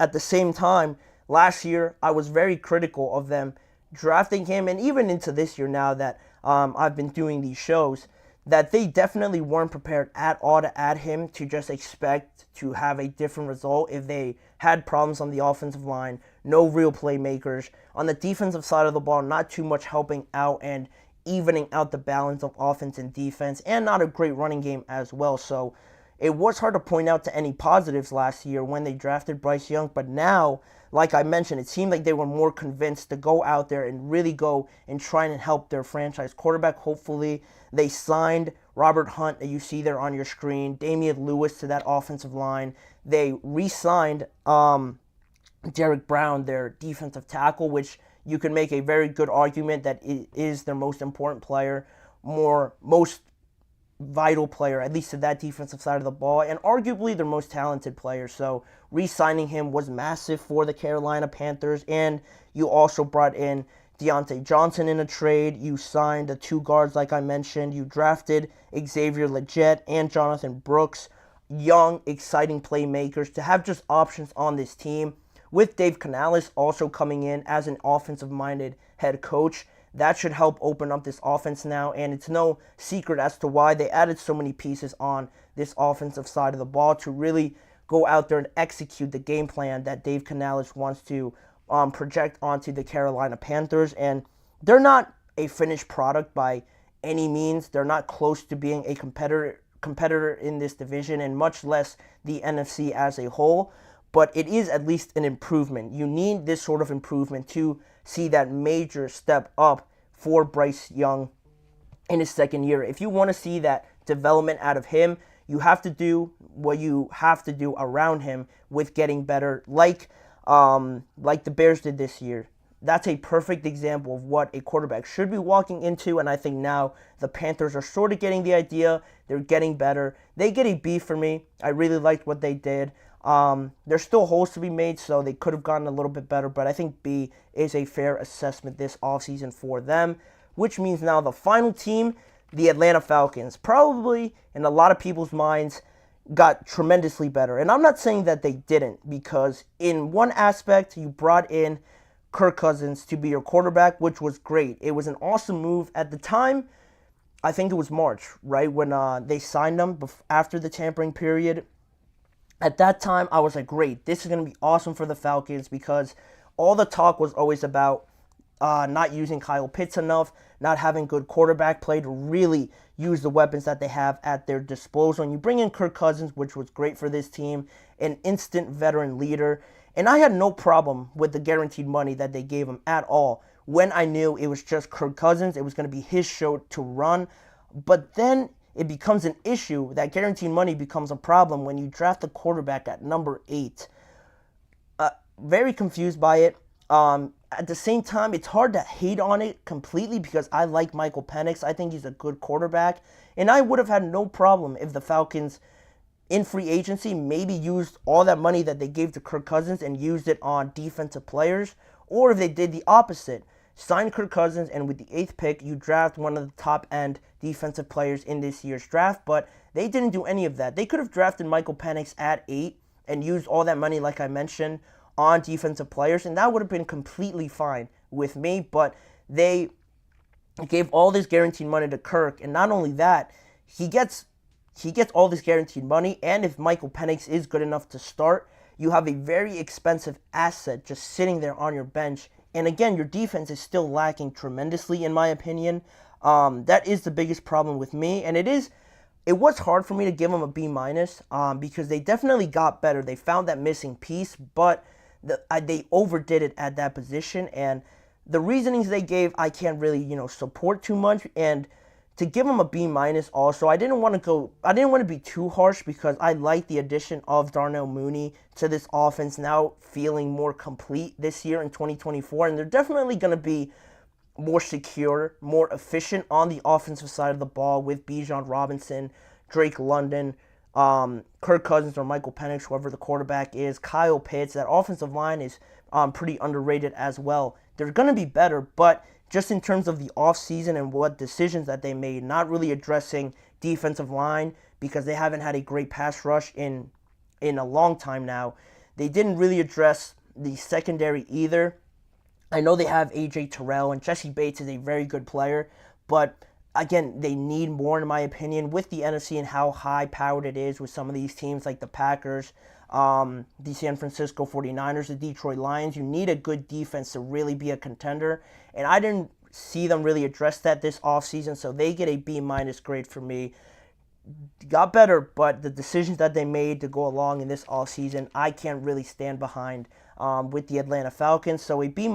at the same time, last year, I was very critical of them drafting him, and even into this year now that I've been doing these shows, that they definitely weren't prepared at all to add him, to just expect to have a different result if they had problems on the offensive line, no real playmakers. On the defensive side of the ball, not too much helping out and evening out the balance of offense and defense, and not a great running game as well. So it was hard to point out to any positives last year when they drafted Bryce Young, but now, like I mentioned, it seemed like they were more convinced to go out there and really go and try and help their franchise quarterback. Hopefully, they signed Robert Hunt, that you see there on your screen, Damian Lewis to that offensive line. They re-signed Derek Brown, their defensive tackle, which you can make a very good argument that it is their most important player, most vital player, at least to that defensive side of the ball, and arguably their most talented player. So re-signing him was massive for the Carolina Panthers, and you also brought in Deontay Johnson in a trade. You signed the 2 guards like I mentioned. You drafted Xavier Legette and Jonathan Brooks, young, exciting playmakers, to have just options on this team. With Dave Canales also coming in as an offensive-minded head coach, that should help open up this offense now, and it's no secret as to why they added so many pieces on this offensive side of the ball to really go out there and execute the game plan that Dave Canales wants to project onto the Carolina Panthers. And they're not a finished product by any means. They're not close to being a competitor in this division, and much less the NFC as a whole. But it is at least an improvement. You need this sort of improvement to see that major step up for Bryce Young in his second year. If you want to see that development out of him, you have to do what you have to do around him with getting better, like the Bears did this year. That's a perfect example of what a quarterback should be walking into, and I think now the Panthers are sort of getting the idea. They're getting better. They get a B for me. I really liked what they did. There's still holes to be made, so they could have gotten a little bit better, but I think B is a fair assessment this offseason for them, which means now the final team, the Atlanta Falcons, probably in a lot of people's minds got tremendously better. And I'm not saying that they didn't, because in one aspect, you brought in Kirk Cousins to be your quarterback, which was great. It was an awesome move at the time. I think it was March, right, when they signed him after the tampering period. At that time, I was like, great, this is going to be awesome for the Falcons, because all the talk was always about not using Kyle Pitts enough, not having good quarterback play to really use the weapons that they have at their disposal. And you bring in Kirk Cousins, which was great for this team, an instant veteran leader. And I had no problem with the guaranteed money that they gave him at all. When I knew it was just Kirk Cousins, it was going to be his show to run. But then it becomes an issue. That guaranteed money becomes a problem when you draft a quarterback at number 8. Very confused by it. At the same time, it's hard to hate on it completely, because I like Michael Penix. I think he's a good quarterback. And I would have had no problem if the Falcons, in free agency, maybe used all that money that they gave to Kirk Cousins and used it on defensive players. Or if they did the opposite, sign Kirk Cousins, and with the 8th pick, you draft one of the top-end defensive players in this year's draft. But they didn't do any of that. They could have drafted Michael Penix at 8 and used all that money, like I mentioned, on defensive players, and that would have been completely fine with me. But they gave all this guaranteed money to Kirk, and not only that, he gets all this guaranteed money, and if Michael Penix is good enough to start, you have a very expensive asset just sitting there on your bench. And again, your defense is still lacking tremendously, in my opinion. That is the biggest problem with me, and it was hard for me to give them a B-, because they definitely got better. They found that missing piece, but they overdid it at that position, and the reasonings they gave, I can't really, support too much. And to give them a B- also, I didn't want to be too harsh, because I like the addition of Darnell Mooney to this offense now feeling more complete this year in 2024, and they're definitely going to be more secure, more efficient on the offensive side of the ball with Bijan Robinson, Drake London, Kirk Cousins or Michael Penix, whoever the quarterback is, Kyle Pitts. That offensive line is pretty underrated as well. They're going to be better, but just in terms of the offseason and what decisions that they made, not really addressing defensive line, because they haven't had a great pass rush in a long time now. They didn't really address the secondary either. I know they have A.J. Terrell, and Jesse Bates is a very good player, but again, they need more, in my opinion, with the NFC and how high-powered it is with some of these teams like the Packers, the San Francisco 49ers, the Detroit Lions. You need a good defense to really be a contender, and I didn't see them really address that this offseason, so they get a B- grade for me. Got better, but the decisions that they made to go along in this offseason, I can't really stand behind with the Atlanta Falcons. So a B-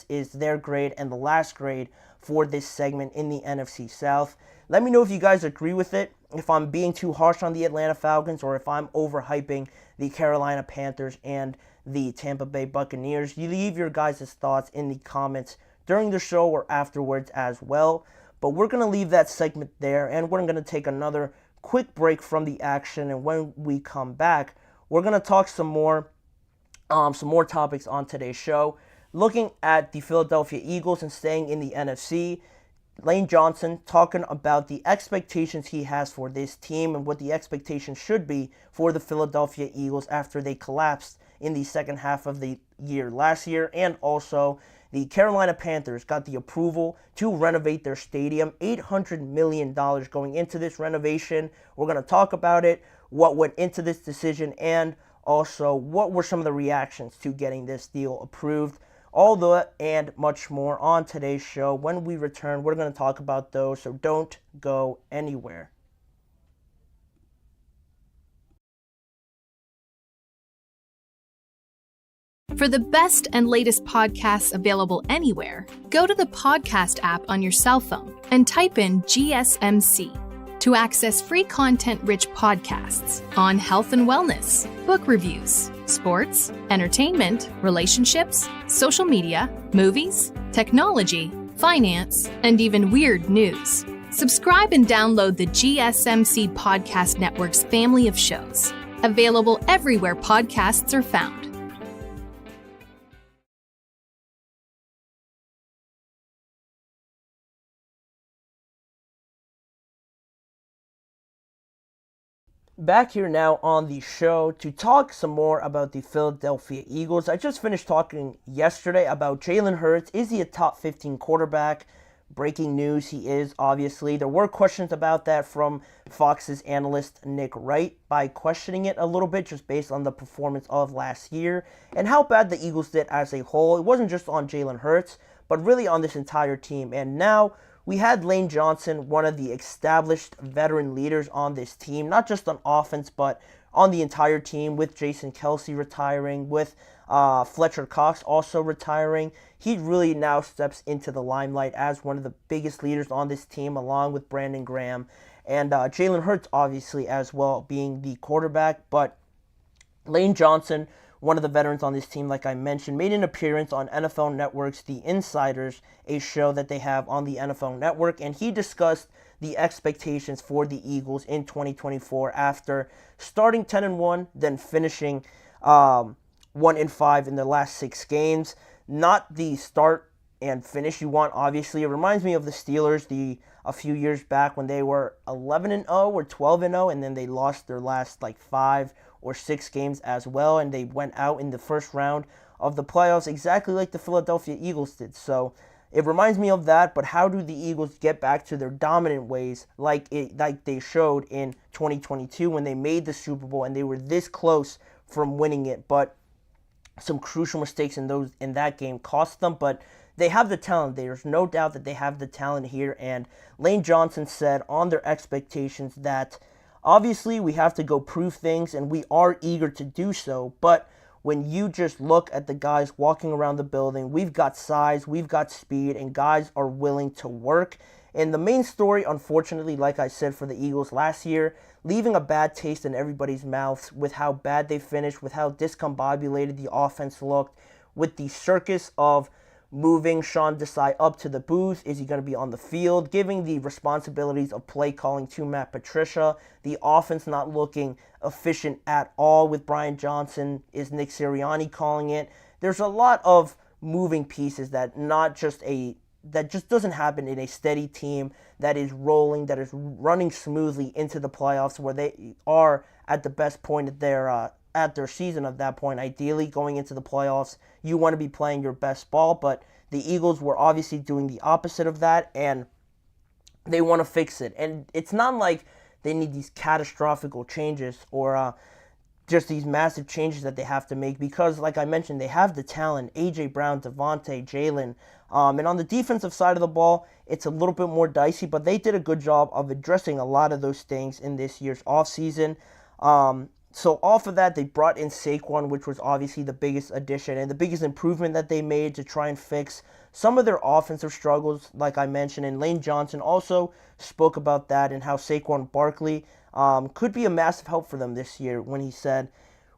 is their grade and the last grade for this segment in the NFC South. Let me know if you guys agree with it, if I'm being too harsh on the Atlanta Falcons, or if I'm overhyping the Carolina Panthers and the Tampa Bay Buccaneers. You leave your guys' thoughts in the comments during the show or afterwards as well. But we're going to leave that segment there, and we're going to take another quick break from the action, and when we come back, we're going to talk some more topics on today's show. Looking at the Philadelphia Eagles and staying in the NFC, Lane Johnson talking about the expectations he has for this team and what the expectations should be for the Philadelphia Eagles after they collapsed in the second half of the year last year. And also, the Carolina Panthers got the approval to renovate their stadium, $800 million going into this renovation. We're going to talk about it, what went into this decision, and also what were some of the reactions to getting this deal approved. All that and much more on today's show. When we return, we're going to talk about those, so don't go anywhere. For the best and latest podcasts available anywhere, go to the podcast app on your cell phone and type in GSMC to access free content-rich podcasts on health and wellness, book reviews, sports, entertainment, relationships, social media, movies, technology, finance, and even weird news. Subscribe and download the GSMC Podcast Network's family of shows, available everywhere podcasts are found. Back here now on the show to talk some more about the Philadelphia Eagles. I just finished talking yesterday about Jalen Hurts. Is he a top 15 quarterback? Breaking news, he is, obviously. There were questions about that from Fox's analyst Nick Wright by questioning it a little bit just based on the performance of last year and how bad the Eagles did as a whole. It wasn't just on Jalen Hurts, but really on this entire team. And now we had Lane Johnson, one of the established veteran leaders on this team, not just on offense, but on the entire team, with Jason Kelce retiring, with Fletcher Cox also retiring. He really now steps into the limelight as one of the biggest leaders on this team, along with Brandon Graham and Jalen Hurts, obviously, as well, being the quarterback. But Lane Johnson, one of the veterans on this team, like I mentioned, made an appearance on NFL Network's The Insiders, a show that they have on the NFL Network, and he discussed the expectations for the Eagles in 2024 after starting 10-1, then finishing 1-5 in their last 6 games. Not the start and finish you want, obviously. It reminds me of the Steelers a few years back when they were 11-0 or 12-0, and then they lost their last 5 or 6 games as well, and they went out in the first round of the playoffs exactly like the Philadelphia Eagles did. So it reminds me of that, but how do the Eagles get back to their dominant ways like they showed in 2022 when they made the Super Bowl and they were this close from winning it, but some crucial mistakes in that game cost them. But they have the talent. There's no doubt that they have the talent here, and Lane Johnson said on their expectations that obviously we have to go prove things, and we are eager to do so, but when you just look at the guys walking around the building, we've got size, we've got speed, and guys are willing to work. And the main story, unfortunately, like I said, for the Eagles last year, leaving a bad taste in everybody's mouths with how bad they finished, with how discombobulated the offense looked, with the circus of moving Sean Desai up to the booth. Is he going to be on the field? Giving the responsibilities of play calling to Matt Patricia. The offense not looking efficient at all with Brian Johnson. Is Nick Sirianni calling it? There's a lot of moving pieces that just doesn't happen in a steady team that is rolling, that is running smoothly into the playoffs, where they are at the best point of at their season at that point. Ideally, going into the playoffs, you want to be playing your best ball, but the Eagles were obviously doing the opposite of that, and they want to fix it. And it's not like they need these catastrophical changes or just these massive changes that they have to make because, like I mentioned, they have the talent, A.J. Brown, Devontae, Jalen. And on the defensive side of the ball, it's a little bit more dicey, but they did a good job of addressing a lot of those things in this year's offseason. So off of that, they brought in Saquon, which was obviously the biggest addition and the biggest improvement that they made to try and fix some of their offensive struggles, like I mentioned. And Lane Johnson also spoke about that and how Saquon Barkley could be a massive help for them this year when he said,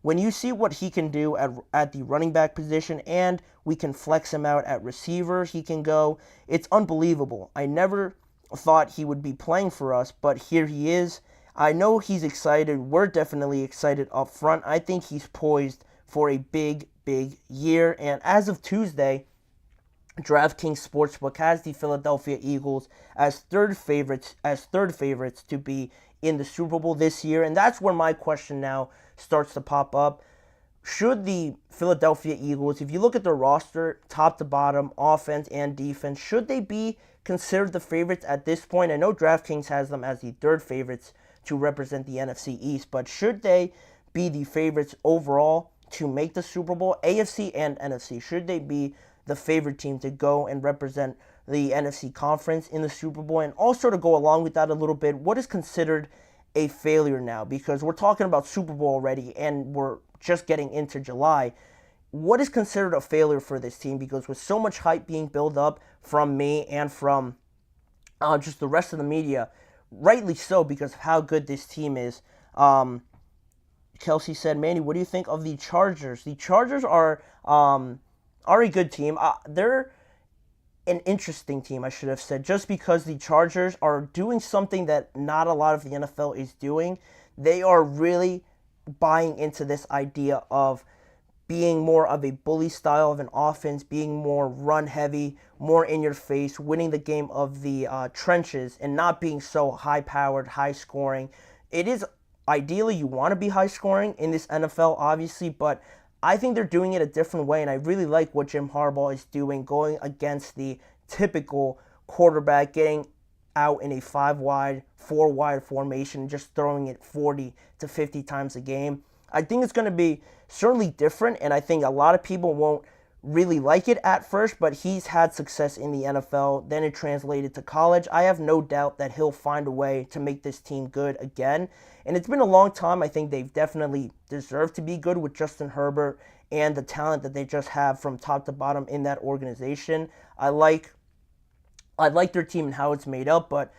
when you see what he can do at the running back position and we can flex him out at receiver, he can go. It's unbelievable. I never thought he would be playing for us, but here he is. I know he's excited. We're definitely excited up front. I think he's poised for a big, big year. And as of Tuesday, DraftKings Sportsbook has the Philadelphia Eagles as third favorites to be in the Super Bowl this year. And that's where my question now starts to pop up. Should the Philadelphia Eagles, if you look at their roster, top to bottom, offense and defense, should they be considered the favorites at this point? I know DraftKings has them as the third favorites to represent the NFC East, but should they be the favorites overall to make the Super Bowl, AFC and NFC? Should they be the favorite team to go and represent the NFC conference in the Super Bowl? And also to go along with that a little bit, what is considered a failure now? Because we're talking about Super Bowl already and we're just getting into July. What is considered a failure for this team? Because with so much hype being built up from me and from just the rest of the media, rightly so because of how good this team is. Kelsey said, Manny, what do you think of the Chargers? The Chargers are a good team. They're an interesting team, I should have said, just because the Chargers are doing something that not a lot of the NFL is doing. They are really buying into this idea of being more of a bully style of an offense, being more run heavy, more in your face, winning the game of the trenches, and not being so high powered, high scoring. It is ideally you want to be high scoring in this NFL, obviously, but I think they're doing it a different way, and I really like what Jim Harbaugh is doing, going against the typical quarterback, getting out in a 5-wide, 4-wide formation, just throwing it 40 to 50 times a game. I think it's going to be certainly different, and I think a lot of people won't really like it at first, but he's had success in the NFL, then it translated to college. I have no doubt that he'll find a way to make this team good again, and it's been a long time. I think they've definitely deserved to be good with Justin Herbert and the talent that they just have from top to bottom in that organization. I like their team and how it's made up, but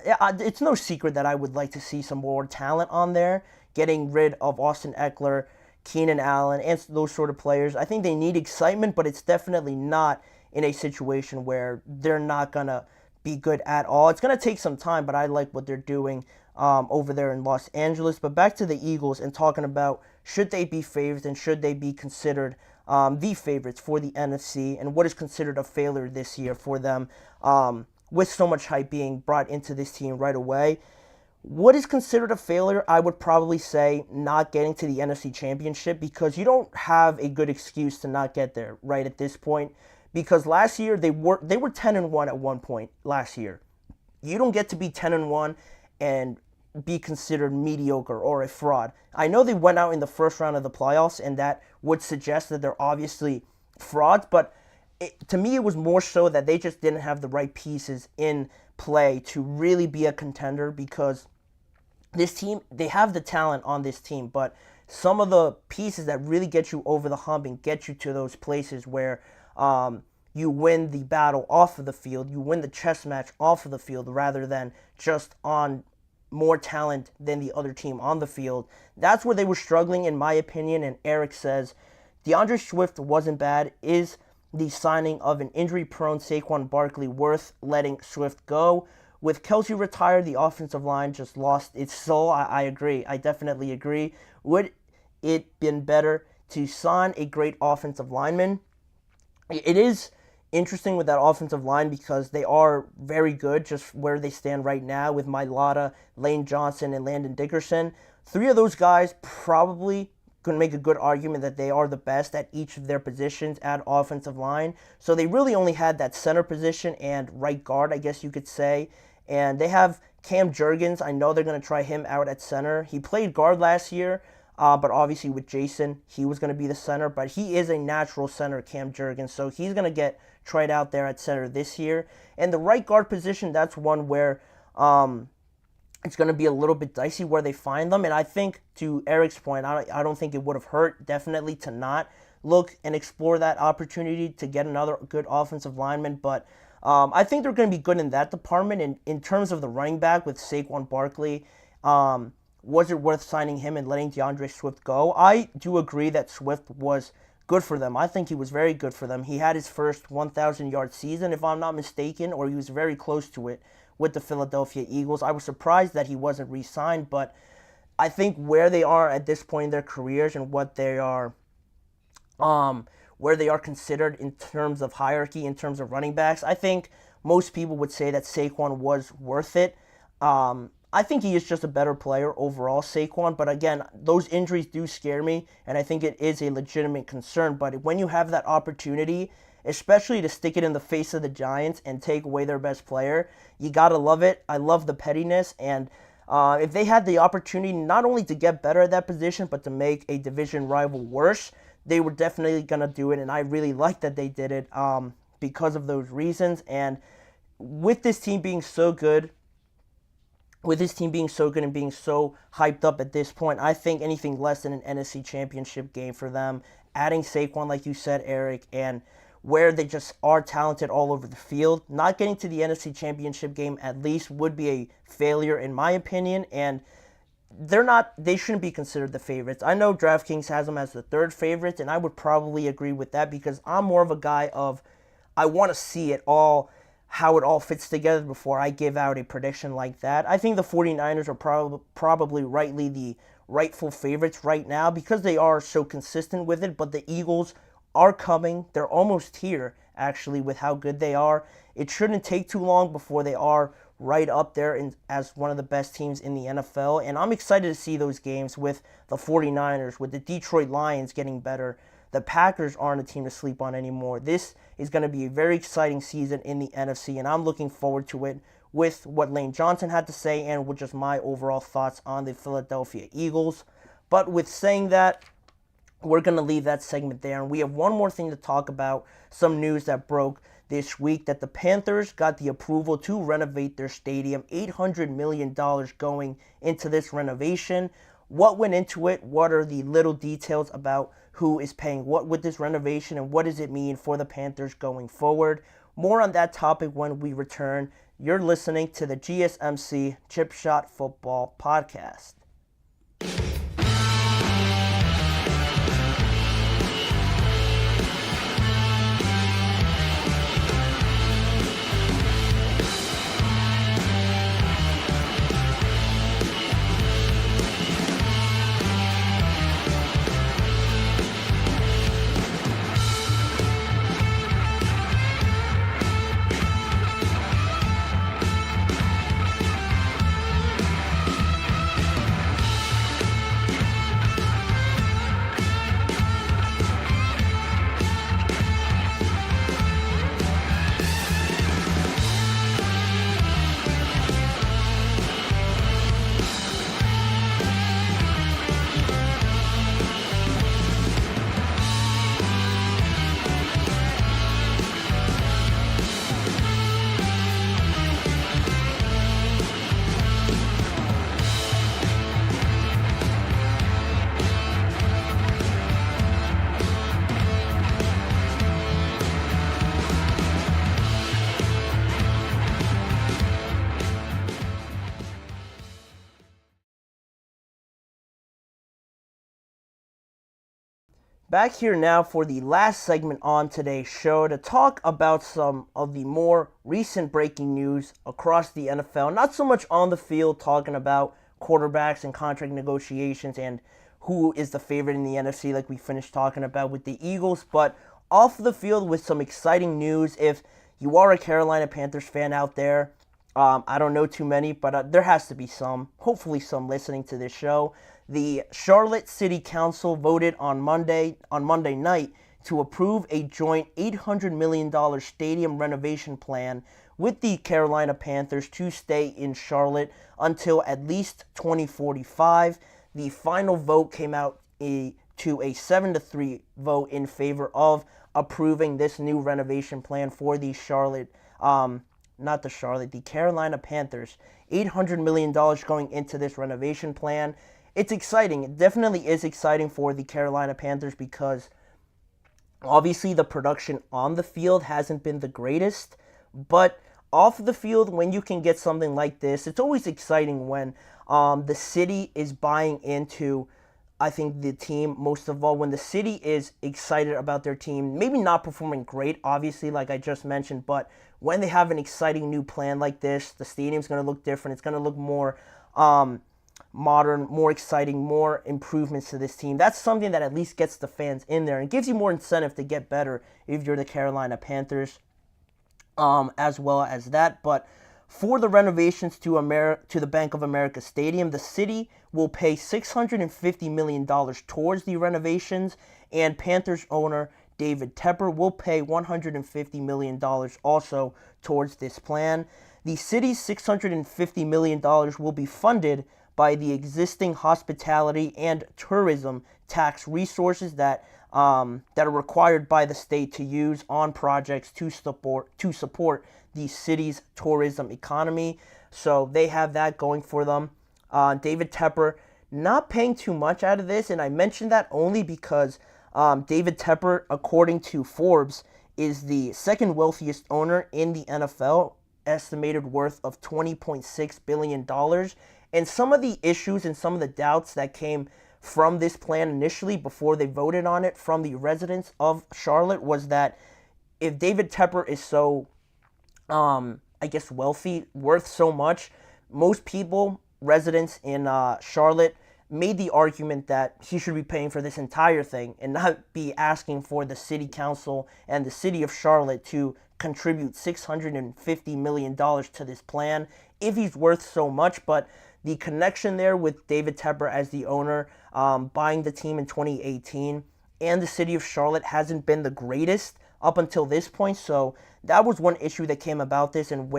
it's no secret that I would like to see some more talent on there, getting rid of Austin Eckler, Keenan Allen, and those sort of players. I think they need excitement, but it's definitely not in a situation where they're not going to be good at all. It's going to take some time, but I like what they're doing over there in Los Angeles. But back to the Eagles and talking about should they be favorites and should they be considered the favorites for the NFC and what is considered a failure this year for them with so much hype being brought into this team right away. What is considered a failure? I would probably say not getting to the NFC Championship, because you don't have a good excuse to not get there right at this point. Because last year they were 10-1 at one point last year. You don't get to be 10-1 and be considered mediocre or a fraud. I know they went out in the first round of the playoffs, and that would suggest that they're obviously frauds, but to me it was more so that they just didn't have the right pieces in play to really be a contender, because this team, they have the talent on this team, but some of the pieces that really get you over the hump and get you to those places where you win the battle off of the field, you win the chess match off of the field rather than just on more talent than the other team on the field. That's where they were struggling, in my opinion. And Eric says, DeAndre Swift wasn't bad. Is the signing of an injury-prone Saquon Barkley worth letting Swift go? With Kelsey retired, the offensive line just lost its soul. I agree. I definitely agree. Would it been better to sign a great offensive lineman? It is interesting with that offensive line because they are very good just where they stand right now with Mailata, Lane Johnson, and Landon Dickerson. Three of those guys probably can make a good argument that they are the best at each of their positions at offensive line. So they really only had that center position and right guard, I guess you could say. And they have Cam Jurgens. I know they're going to try him out at center. He played guard last year, but obviously with Jason, he was going to be the center. But he is a natural center, Cam Jurgens, so he's going to get tried out there at center this year. And the right guard position, that's one where it's going to be a little bit dicey where they find them. And I think, to Eric's point, I don't think it would have hurt, definitely, to not look and explore that opportunity to get another good offensive lineman. But I think they're going to be good in that department. And in terms of the running back with Saquon Barkley, was it worth signing him and letting DeAndre Swift go? I do agree that Swift was good for them. I think he was very good for them. He had his first 1,000-yard season, if I'm not mistaken, or he was very close to it with the Philadelphia Eagles. I was surprised that he wasn't re-signed, but I think where they are at this point in their careers and what they are, where they are considered in terms of hierarchy, in terms of running backs, I think most people would say that Saquon was worth it. I think he is just a better player overall, Saquon, but again, those injuries do scare me, and I think it is a legitimate concern. But when you have that opportunity, especially to stick it in the face of the Giants and take away their best player, you gotta love it. I love the pettiness, and if they had the opportunity not only to get better at that position, but to make a division rival worse, they were definitely gonna do it, and I really like that they did it because of those reasons. And with this team being so good, and being so hyped up at this point, I think anything less than an NFC Championship game for them, adding Saquon, like you said, Eric, and where they just are talented all over the field, not getting to the NFC Championship game at least would be a failure in my opinion, and they shouldn't be considered the favorites. I know DraftKings has them as the third favorites, and I would probably agree with that because I'm more of a guy of I want to see it all, how it all fits together before I give out a prediction like that. I think the 49ers are probably rightly the rightful favorites right now because they are so consistent with it, but the Eagles are coming. They're almost here, actually, with how good they are. It shouldn't take too long before they are right up there as one of the best teams in the NFL, and I'm excited to see those games with the 49ers, with the Detroit Lions getting better. The Packers aren't a team to sleep on anymore. This is going to be a very exciting season in the NFC, and I'm looking forward to it with what Lane Johnson had to say and with just my overall thoughts on the Philadelphia Eagles. But with saying that, we're going to leave that segment there, and we have one more thing to talk about, some news that broke this week, that the Panthers got the approval to renovate their stadium, $800 million going into this renovation. What went into it? What are the little details about who is paying what with this renovation, and what does it mean for the Panthers going forward? More on that topic when we return. You're listening to the GSMC Chip Shot Football Podcast. Back here now for the last segment on today's show to talk about some of the more recent breaking news across the NFL. Not so much on the field, talking about quarterbacks and contract negotiations and who is the favorite in the NFC like we finished talking about with the Eagles, but off the field with some exciting news. If you are a Carolina Panthers fan out there, I don't know too many, but there has to be some, hopefully some listening to this show. The Charlotte City Council voted on Monday night to approve a joint $800 million stadium renovation plan with the Carolina Panthers to stay in Charlotte until at least 2045. The final vote came out to a 7-3 vote in favor of approving this new renovation plan for the the Carolina Panthers. $800 million going into this renovation plan. It's exciting. It definitely is exciting for the Carolina Panthers because obviously the production on the field hasn't been the greatest, but off the field, when you can get something like this, it's always exciting when the city is buying into, I think, the team. Most of all, when the city is excited about their team, maybe not performing great, obviously, like I just mentioned, but when they have an exciting new plan like this, the stadium's going to look different. It's going to look more modern, more exciting, more improvements to this team. That's something that at least gets the fans in there and gives you more incentive to get better if you're the Carolina Panthers, as well as that. But for the renovations to the Bank of America Stadium, the city will pay $650 million towards the renovations, and Panthers owner David Tepper will pay $150 million also towards this plan. The city's $650 million will be funded by the existing hospitality and tourism tax resources that are required by the state to use on projects to support the city's tourism economy. So they have that going for them. David Tepper not paying too much out of this, and I mentioned that only because David Tepper, according to Forbes, is the second wealthiest owner in the NFL, estimated worth of $20.6 billion. And some of the issues and some of the doubts that came from this plan initially before they voted on it from the residents of Charlotte was that if David Tepper is so, wealthy, worth so much, most people, residents in Charlotte, made the argument that he should be paying for this entire thing and not be asking for the city council and the city of Charlotte to contribute $650 million to this plan if he's worth so much. But the connection there with David Tepper as the owner, buying the team in 2018, and the city of Charlotte hasn't been the greatest up until this point. So that was one issue that came about this, and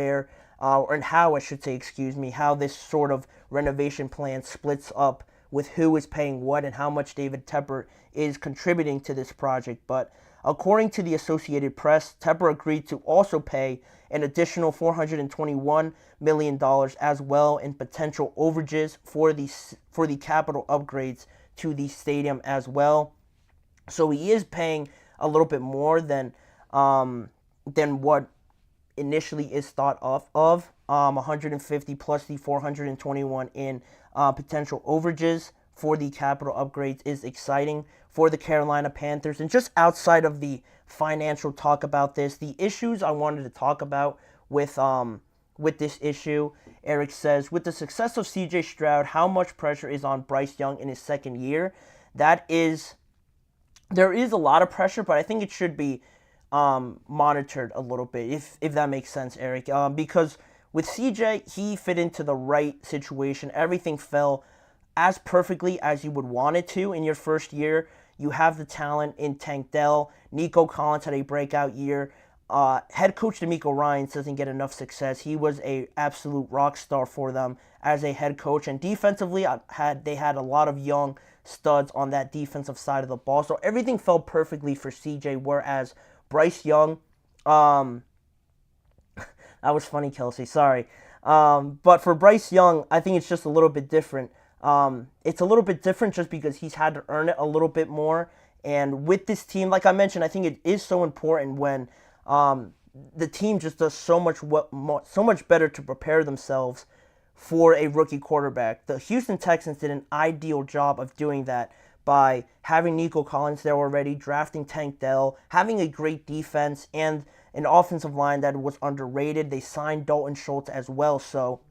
how this sort of renovation plan splits up with who is paying what and how much David Tepper is contributing to this project. But according to the Associated Press, Tepper agreed to also pay an additional $421 million as well in potential overages for the capital upgrades to the stadium as well. So he is paying a little bit more than what initially is thought of. 150 plus the 421 in potential overages for the capital upgrades is exciting for the Carolina Panthers. And just outside of the financial talk about this, the issues I wanted to talk about with this issue, Eric says, with the success of CJ Stroud, how much pressure is on Bryce Young in his second year? There is a lot of pressure, but I think it should be monitored a little bit, if that makes sense, Eric. Because with CJ, he fit into the right situation. Everything fell as perfectly as you would want it to in your first year. You have the talent in Tank Dell. Nico Collins had a breakout year. Head coach DeMeco Ryans doesn't get enough success. He was a absolute rock star for them as a head coach. And defensively, they had a lot of young studs on that defensive side of the ball. So everything fell perfectly for CJ, whereas Bryce Young, that was funny, Kelsey, sorry. But for Bryce Young, I think it's just a little bit different. It's a little bit different just because he's had to earn it a little bit more. And with this team, like I mentioned, I think it is so important when the team just does so much better to prepare themselves for a rookie quarterback. The Houston Texans did an ideal job of doing that by having Nico Collins there already, drafting Tank Dell, having a great defense, and an offensive line that was underrated. They signed Dalton Schultz as well. So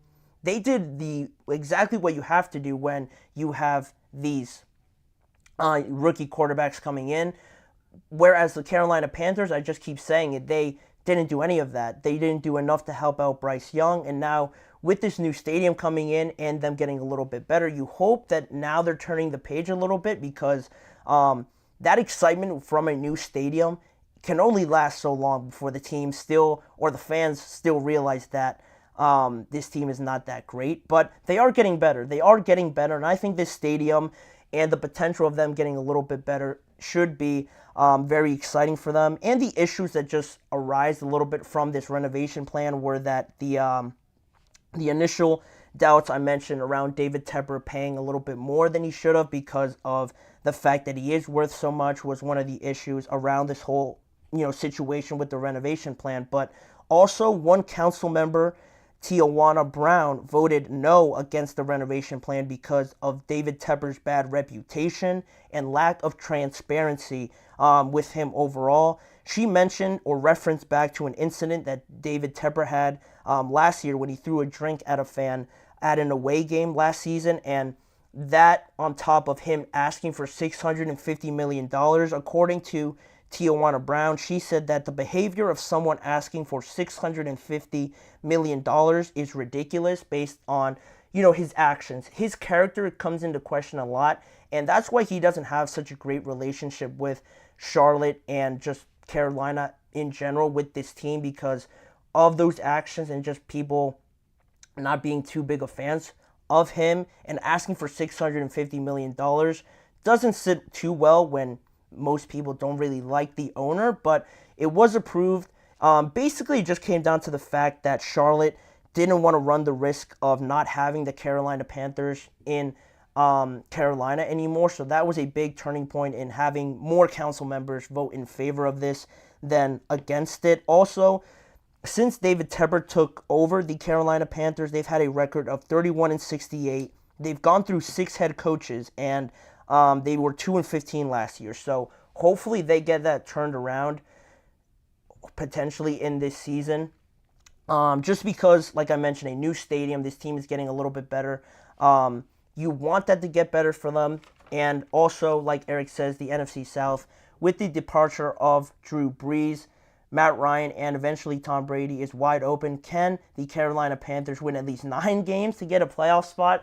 they did exactly what you have to do when you have these rookie quarterbacks coming in. Whereas the Carolina Panthers, I just keep saying it, they didn't do any of that. They didn't do enough to help out Bryce Young. And now with this new stadium coming in and them getting a little bit better, you hope that now they're turning the page a little bit because that excitement from a new stadium can only last so long before the team still, or the fans still realize that this team is not that great. But they are getting better. They are getting better, and I think this stadium and the potential of them getting a little bit better should be very exciting for them. And the issues that just arise a little bit from this renovation plan were that the initial doubts I mentioned around David Tepper paying a little bit more than he should have because of the fact that he is worth so much was one of the issues around this whole situation with the renovation plan. But also, one council member, Tijuana Brown, voted no against the renovation plan because of David Tepper's bad reputation and lack of transparency with him overall. She mentioned or referenced back to an incident that David Tepper had last year when he threw a drink at a fan at an away game last season, and that on top of him asking for $650 million, according to Tijuana Brown, she said that the behavior of someone asking for $650 million is ridiculous based on, his actions. His character comes into question a lot, and that's why he doesn't have such a great relationship with Charlotte and just Carolina in general with this team because of those actions and just people not being too big of fans of him, and asking for $650 million doesn't sit too well when most people don't really like the owner, but it was approved. Basically, it just came down to the fact that Charlotte didn't want to run the risk of not having the Carolina Panthers in Carolina anymore, so that was a big turning point in having more council members vote in favor of this than against it. Also, since David Tepper took over the Carolina Panthers, they've had a record of 31-68. They've gone through 6 head coaches, and they were 2-15 last year. So hopefully they get that turned around potentially in this season. Just because, like I mentioned, a new stadium, this team is getting a little bit better. You want that to get better for them. And also, like Eric says, the NFC South, with the departure of Drew Brees, Matt Ryan, and eventually Tom Brady, is wide open. Can the Carolina Panthers win at least 9 games to get a playoff spot?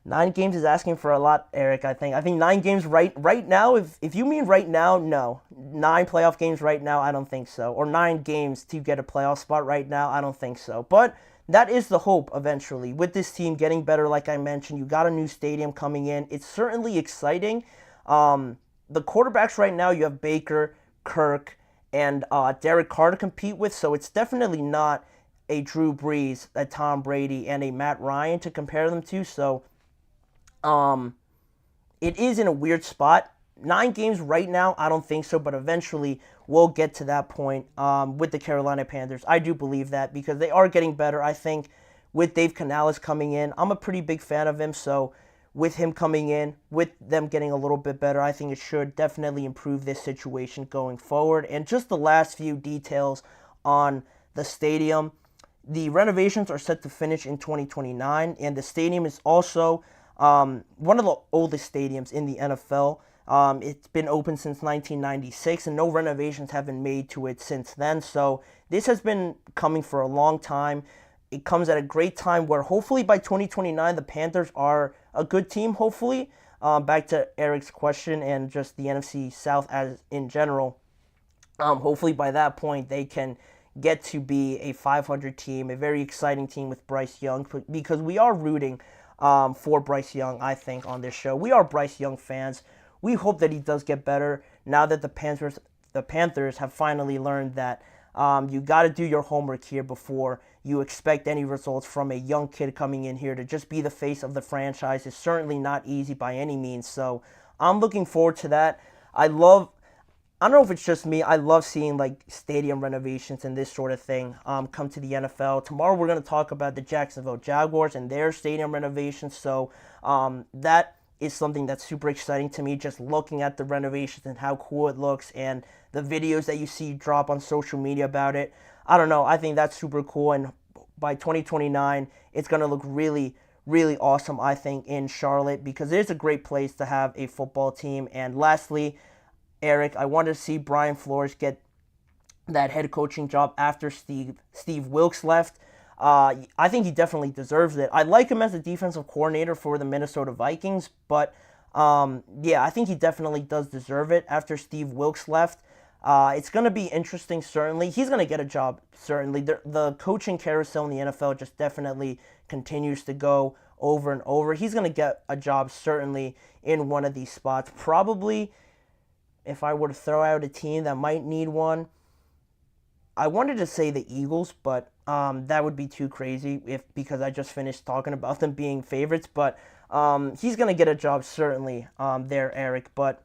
9 games is asking for a lot, Eric, I think. I think 9 games right now, if you mean right now, no. 9 playoff games right now, I don't think so. Or 9 games to get a playoff spot right now, I don't think so. But that is the hope eventually. With this team getting better, like I mentioned, you got a new stadium coming in. It's certainly exciting. The quarterbacks right now, you have Baker, Kirk, and Derek Carr to compete with, so it's definitely not a Drew Brees, a Tom Brady, and a Matt Ryan to compare them to, so it is in a weird spot. 9 games right now, I don't think so, but eventually we'll get to that point with the Carolina Panthers. I do believe that because they are getting better. I think with Dave Canales coming in, I'm a pretty big fan of him, so with him coming in, with them getting a little bit better, I think it should definitely improve this situation going forward. And just the last few details on the stadium. The renovations are set to finish in 2029, and the stadium is also one of the oldest stadiums in the NFL. It's been open since 1996, and no renovations have been made to it since then. So this has been coming for a long time. It comes at a great time where hopefully by 2029 the Panthers are a good team, hopefully. Back to Eric's question and just the NFC South as in general. Hopefully by that point they can get to be a 500 team, a very exciting team with Bryce Young, because we are rooting for Bryce Young, I think, on this show. We are Bryce Young fans. We hope that he does get better now that the Panthers have finally learned that you got to do your homework here before you expect any results from a young kid coming in here to just be the face of the franchise. Is certainly not easy by any means. So I'm looking forward to that. I don't know if it's just me, I love seeing like stadium renovations and this sort of thing come to the NFL. Tomorrow we're going to talk about the Jacksonville Jaguars and their stadium renovations. So that is something that's super exciting to me, just looking at the renovations and how cool it looks and the videos that you see drop on social media about it. I don't know, I think that's super cool, and by 2029, it's going to look really, really awesome, I think, in Charlotte, because it is a great place to have a football team. And lastly, Eric, I wanted to see Brian Flores get that head coaching job after Steve Wilks left. I think he definitely deserves it. I like him as a defensive coordinator for the Minnesota Vikings, but Yeah, I think he definitely does deserve it after Steve Wilkes left. It's going to be interesting, certainly. He's going to get a job, certainly. The coaching carousel in the NFL just definitely continues to go over and over. He's going to get a job, certainly, in one of these spots. Probably, if I were to throw out a team that might need one, I wanted to say the Eagles, but that would be too crazy because I just finished talking about them being favorites. But he's going to get a job, certainly, there, Eric. But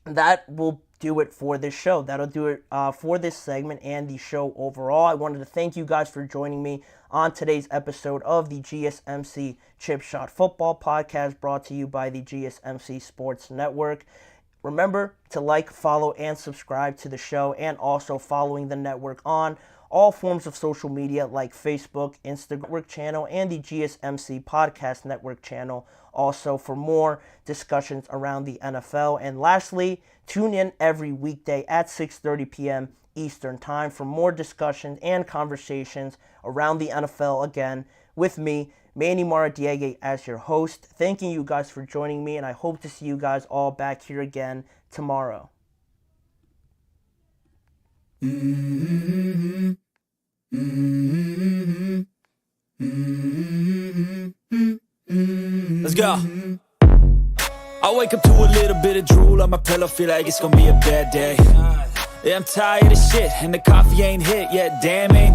that will do it for this show. That'll do it for this segment and the show overall. I wanted to thank you guys for joining me on today's episode of the GSMC Chip Shot Football Podcast, brought to you by the GSMC Sports Network. Remember to like, follow, and subscribe to the show, and also following the network on all forms of social media like Facebook, Instagram channel, and the GSMC Podcast Network channel, also for more discussions around the NFL. And lastly, tune in every weekday at 6:30 p.m. Eastern Time for more discussions and conversations around the NFL, again, with me, Manny Maradiaga, as your host. Thanking you guys for joining me, and I hope to see you guys all back here again tomorrow. Let's go. I wake up to a little bit of drool on my pillow, feel like it's gonna be a bad day. Yeah, I'm tired of shit, and the coffee ain't hit yet, damn, ain't